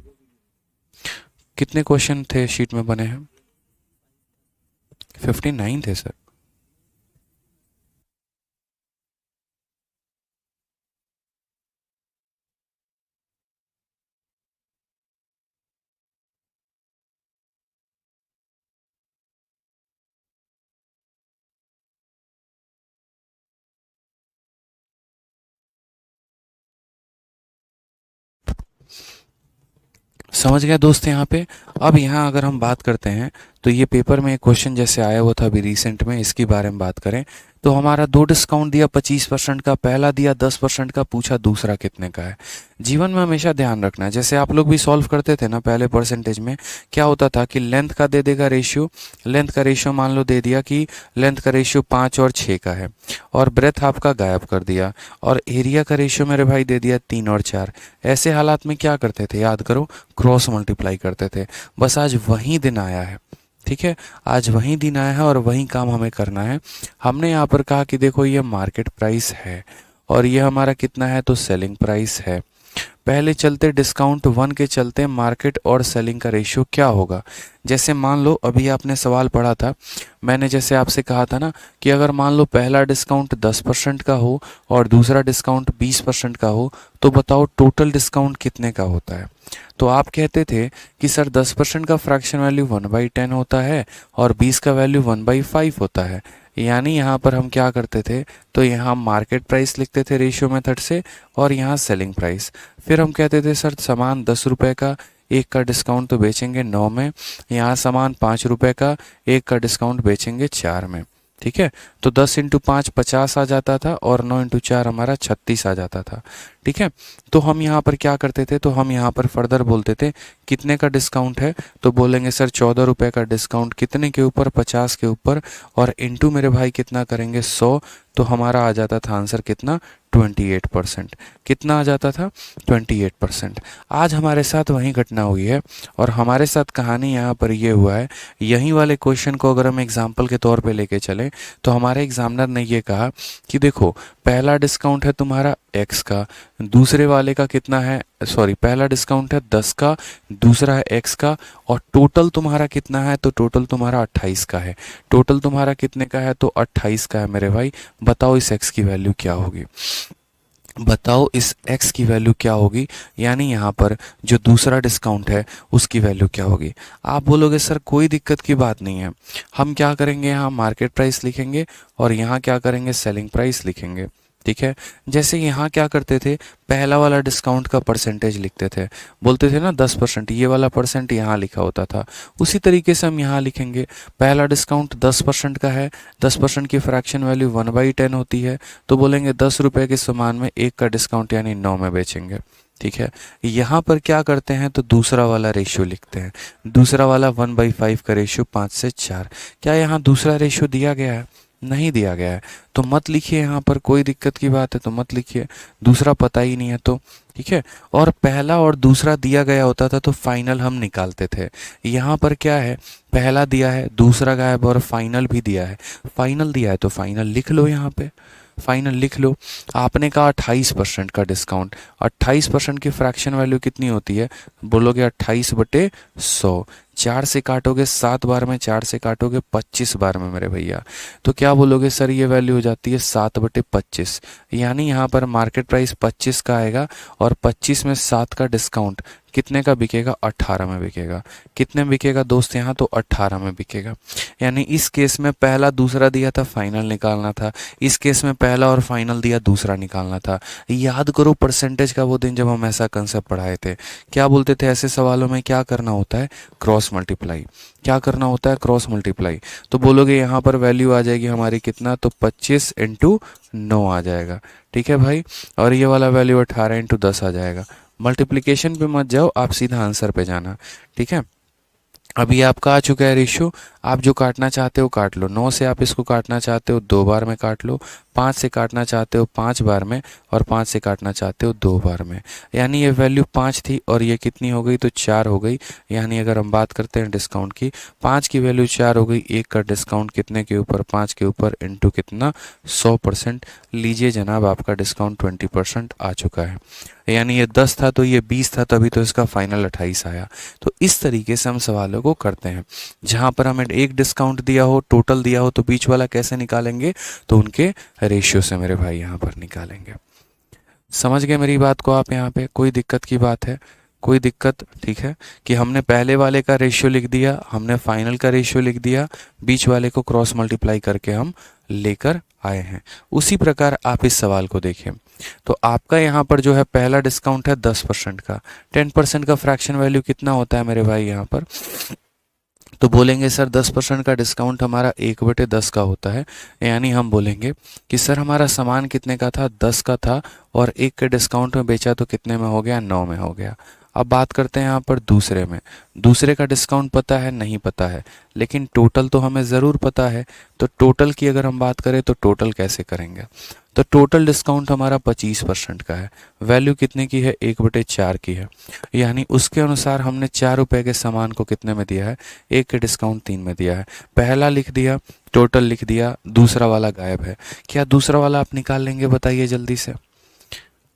कितने क्वेश्चन थे शीट में बने हैं? 59 थे सर। समझ गया दोस्त यहाँ पे। अब यहाँ अगर हम बात करते हैं तो ये पेपर में एक क्वेश्चन जैसे आया हुआ था अभी रिसेंट में, इसके बारे में बात करें तो हमारा 2 डिस्काउंट दिया 25% का, पहला दिया 10% का, पूछा दूसरा कितने का है। जीवन में हमेशा ध्यान रखना है, जैसे आप लोग भी सॉल्व करते थे ना पहले परसेंटेज में, क्या होता था कि लेंथ का दे देगा रेशियो, लेंथ का रेशियो मान लो दे दिया कि लेंथ का रेशियो 5 और 6 का है, और ब्रेथ आपका गायब कर दिया, और एरिया का रेशियो मेरे भाई दे दिया 3 और 4। ऐसे हालात में क्या करते थे, याद करो, क्रॉस मल्टीप्लाई करते थे। बस आज वही दिन आया है। ठीक है, आज वही दिन आया है और वही काम हमें करना है। हमने यहाँ पर कहा कि देखो ये मार्केट प्राइस है और ये हमारा कितना है, तो सेलिंग प्राइस है। पहले चलते डिस्काउंट 1 के चलते मार्केट और सेलिंग का रेशियो क्या होगा। जैसे मान लो अभी आपने सवाल पढ़ा था, मैंने जैसे आपसे कहा था ना कि अगर मान लो पहला डिस्काउंट 10% का हो और दूसरा डिस्काउंट 20% का हो, तो बताओ टोटल डिस्काउंट कितने का होता है। तो आप कहते थे कि सर 10% का फ्रैक्शन वैल्यू 1/10 होता है और 20 का वैल्यू 1/5 होता है। यानी यहाँ पर हम क्या करते थे, तो यहाँ मार्केट प्राइस लिखते थे रेशियो मेथड से, और यहाँ सेलिंग प्राइस। फिर हम कहते थे सर सामान 10 रुपये का, एक का डिस्काउंट तो बेचेंगे 9 में, यहाँ सामान 5 रुपये का, एक का डिस्काउंट बेचेंगे 4 में। ठीक है, तो 10 इंटू 5 50 आ जाता था और 9 इंटू 4 हमारा 36 आ जाता था। ठीक है, तो हम यहाँ पर क्या करते थे, तो हम यहाँ पर फर्दर बोलते थे कितने का डिस्काउंट है, तो बोलेंगे सर 14 रुपये का डिस्काउंट, कितने के ऊपर, 50 के ऊपर, और इनटू मेरे भाई कितना करेंगे, 100। तो हमारा आ जाता था आंसर कितना, 28%। कितना आ जाता था, 28%। आज हमारे साथ वही घटना हुई है और हमारे साथ कहानी यहाँ पर ये हुआ है। यही वाले क्वेश्चन को अगर हम एग्जाम्पल के तौर पे लेके चलें तो हमारे एग्जामिनर ने ये कहा कि देखो पहला डिस्काउंट है तुम्हारा x का, दूसरे वाले का कितना है, सॉरी पहला डिस्काउंट है 10 का, दूसरा है x का, और टोटल तुम्हारा कितना है, तो टोटल तुम्हारा 28 का है। टोटल तुम्हारा कितने का है, तो 28 का है मेरे भाई। बताओ इस x की वैल्यू क्या होगी, बताओ इस x की वैल्यू क्या होगी, यानी यहाँ पर जो दूसरा डिस्काउंट है उसकी वैल्यू क्या होगी। आप बोलोगे सर कोई दिक्कत की बात नहीं है, हम क्या करेंगे, यहाँ मार्केट प्राइस लिखेंगे और यहाँ क्या करेंगे, सेलिंग प्राइस लिखेंगे। ठीक है, जैसे यहाँ क्या करते थे, पहला वाला डिस्काउंट का परसेंटेज लिखते थे, बोलते थे ना 10%, ये वाला परसेंट यहाँ लिखा होता था। उसी तरीके से हम यहाँ लिखेंगे, पहला डिस्काउंट 10% का है, 10% की फ्रैक्शन वैल्यू 1/10 होती है, तो बोलेंगे 10 रुपये के सामान में एक का डिस्काउंट यानी 9 में बेचेंगे। ठीक है, यहाँ पर क्या करते हैं, तो दूसरा वाला रेशियो लिखते हैं, दूसरा वाला 1/5 का रेशियो 5 से 4। क्या यहाँ दूसरा रेशियो दिया गया है, नहीं दिया गया है, तो मत लिखिए, यहाँ पर कोई दिक्कत की बात है तो मत लिखिए, दूसरा पता ही नहीं है तो। ठीक है, और पहला और दूसरा दिया गया होता था तो फाइनल हम निकालते थे। यहाँ पर क्या है, पहला दिया है, दूसरा गायब, और फाइनल भी दिया है। फाइनल दिया है तो फाइनल लिख लो, यहाँ पे फाइनल लिख लो। आपने कहा 28% का डिस्काउंट, 28% की फ्रैक्शन वैल्यू कितनी होती है, बोलोगे 28/100। 4 से काटोगे 7 बार में, 4 से काटोगे 25 बार में मेरे भैया, तो क्या बोलोगे सर ये वैल्यू हो जाती है 7/25। यानी यहाँ पर मार्केट प्राइस 25 का आएगा और 25 में 7 का डिस्काउंट कितने का बिकेगा, 18 में बिकेगा। कितने में बिकेगा दोस्त यहाँ, तो 18 में बिकेगा। यानी इस केस में पहला दूसरा दिया था, फाइनल निकालना था। इस केस में पहला और फाइनल दिया, दूसरा निकालना था। याद करो परसेंटेज का वो दिन जब हम ऐसा कंसेप्ट पढ़ाए थे, क्या बोलते थे ऐसे सवालों में, क्या करना होता है, क्रॉस मल्टीप्लाई। क्या करना होता है, क्रॉस मल्टीप्लाई। तो बोलोगे यहाँ पर वैल्यू आ जाएगी हमारी कितना, तो 25 इंटू 9 आ जाएगा। ठीक है भाई, और ये वाला वैल्यू 18 इंटू 10 आ जाएगा। मल्टीप्लिकेशन पे मत जाओ, आप सीधा आंसर पे जाना। ठीक है, अभी आपका आ चुका है रेशियो। आप जो काटना चाहते हो काट लो। 9 से आप इसको काटना चाहते हो 2 बार में काट लो। 5 से काटना चाहते हो 5 बार में, और 5 से काटना चाहते हो 2 बार में। यानी ये वैल्यू 5 थी और ये कितनी हो गई, तो 4 हो गई। यानी अगर हम बात करते हैं डिस्काउंट की, 5 की वैल्यू 4 हो गई। 1 का डिस्काउंट कितने के ऊपर, 5 के ऊपर, इंटू कितना, 100%। लीजिए जनाब, आपका डिस्काउंट 20% आ चुका है। यानी ये 10 था तो ये 20 था, तभी तो इसका फाइनल 28 आया। तो इस तरीके से हम सवालों को करते हैं। जहां पर हमें एक डिस्काउंट दिया हो, टोटल दिया हो, तो बीच वाला कैसे निकालेंगे, तो उनके रेशियो से मेरे भाई यहाँ पर निकालेंगे। समझ गए मेरी बात को आप? यहाँ पे कोई दिक्कत की बात है, कोई दिक्कत? ठीक है, कि हमने पहले वाले का रेशियो लिख दिया, हमने फाइनल का रेशियो लिख दिया, बीच वाले को क्रॉस मल्टीप्लाई करके हम लेकर आए हैं। उसी प्रकार आप इस सवाल को देखें, तो आपका यहाँ पर जो है पहला डिस्काउंट है 10% का। 10% का फ्रैक्शन वैल्यू कितना होता है मेरे भाई यहाँ पर, तो बोलेंगे सर 10% का डिस्काउंट हमारा 1/10 का होता है। यानी हम बोलेंगे कि सर हमारा सामान कितने का था, 10 का था, और 1 के डिस्काउंट में बेचा तो कितने में हो गया, 9 में हो गया। अब बात करते हैं यहाँ पर दूसरे में। दूसरे का डिस्काउंट पता है, नहीं पता है, लेकिन टोटल तो हमें ज़रूर पता है। तो टोटल की अगर हम बात करें तो टोटल कैसे करेंगे, तो टोटल डिस्काउंट हमारा 25% का है। वैल्यू कितने की है, 1/4 की है। यानी उसके अनुसार हमने 4 रुपए के सामान को कितने में दिया है, 1 के डिस्काउंट 3 में दिया है। पहला लिख दिया, टोटल लिख दिया, दूसरा वाला गायब है। क्या दूसरा वाला आप निकाल लेंगे, बताइए जल्दी से,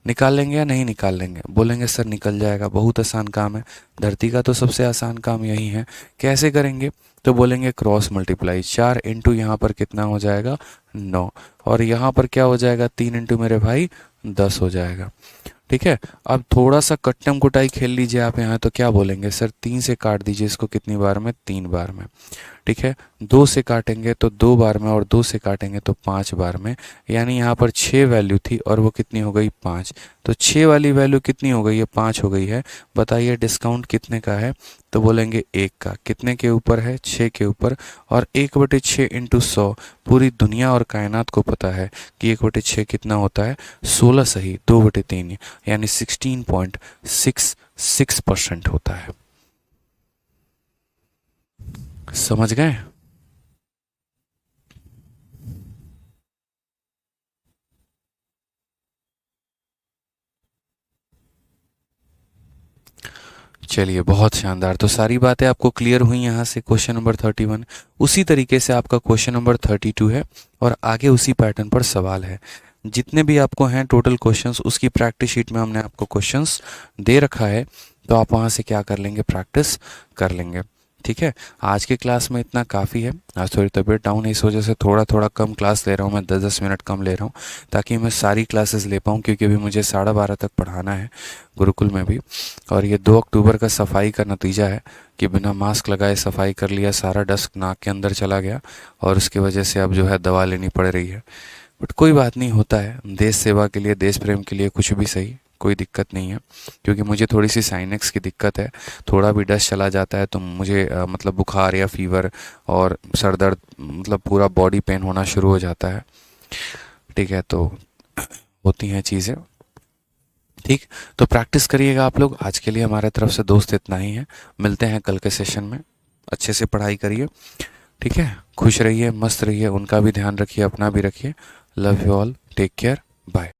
निकाल लेंगे या नहीं निकाल लेंगे? बोलेंगे सर निकल जाएगा, बहुत आसान काम है, धरती का तो सबसे आसान काम यही है। कैसे करेंगे, तो बोलेंगे क्रॉस मल्टीप्लाई। 4 इंटू यहाँ पर कितना हो जाएगा, 9, और यहाँ पर क्या हो जाएगा, 3 इंटू मेरे भाई 10 हो जाएगा। ठीक है, अब थोड़ा सा कट्टम कुटाई खेल लीजिए आप यहाँ। तो क्या बोलेंगे सर, 3 से काट दीजिए इसको, कितनी बार में, 3 बार में। ठीक है, 2 से काटेंगे तो 2 बार में, और 2 से काटेंगे तो 5 बार में। यानी यहाँ पर 6 वैल्यू थी और वो कितनी हो गई, 5। तो 6 वाली वैल्यू कितनी हो गई है, 5 हो गई है। बताइए डिस्काउंट कितने का है, तो बोलेंगे 1 का। कितने के ऊपर है, 6 के ऊपर, और 1/6 इंटू 100। पूरी दुनिया और कायनात को पता है कि 1/6 कितना होता है, 16 सही, 2/3, यानी 16.66% होता है। समझ गए? चलिए, बहुत शानदार। तो सारी बातें आपको क्लियर हुई यहाँ से क्वेश्चन नंबर 31। उसी तरीके से आपका क्वेश्चन नंबर 32 है, और आगे उसी पैटर्न पर सवाल है। जितने भी आपको हैं टोटल क्वेश्चंस, उसकी प्रैक्टिस शीट में हमने आपको क्वेश्चंस दे रखा है, तो आप वहाँ से क्या कर लेंगे, प्रैक्टिस कर लेंगे। ठीक है, आज की क्लास में इतना काफ़ी है। आज थोड़ी तबीयत डाउन है, इस वजह से थोड़ा थोड़ा कम क्लास ले रहा हूँ मैं, 10-10 मिनट कम ले रहा हूँ, ताकि मैं सारी क्लासेस ले पाऊँ, क्योंकि अभी मुझे 12:30 तक पढ़ाना है गुरुकुल में भी। और ये 2 अक्टूबर का सफाई का नतीजा है कि बिना मास्क लगाए सफाई कर लिया, सारा डस्ट नाक के अंदर चला गया, और उसकी वजह से अब जो है दवा लेनी पड़ रही है। बट कोई बात नहीं, होता है। देश सेवा के लिए, देश प्रेम के लिए कुछ भी सही, कोई दिक्कत नहीं है। क्योंकि मुझे थोड़ी सी साइनेक्स की दिक्कत है, थोड़ा भी डस्ट चला जाता है तो मुझे मतलब बुखार या फीवर और सर दर्द, मतलब पूरा बॉडी पेन होना शुरू हो जाता है। ठीक है, तो होती हैं चीज़ें। ठीक, तो प्रैक्टिस करिएगा आप लोग। आज के लिए हमारे तरफ से दोस्त इतना ही है। मिलते हैं कल के सेशन में। अच्छे से पढ़ाई करिए, ठीक है। खुश रहिए, मस्त रहिए, उनका भी ध्यान रखिए, अपना भी रखिए। Love you all, take care, bye.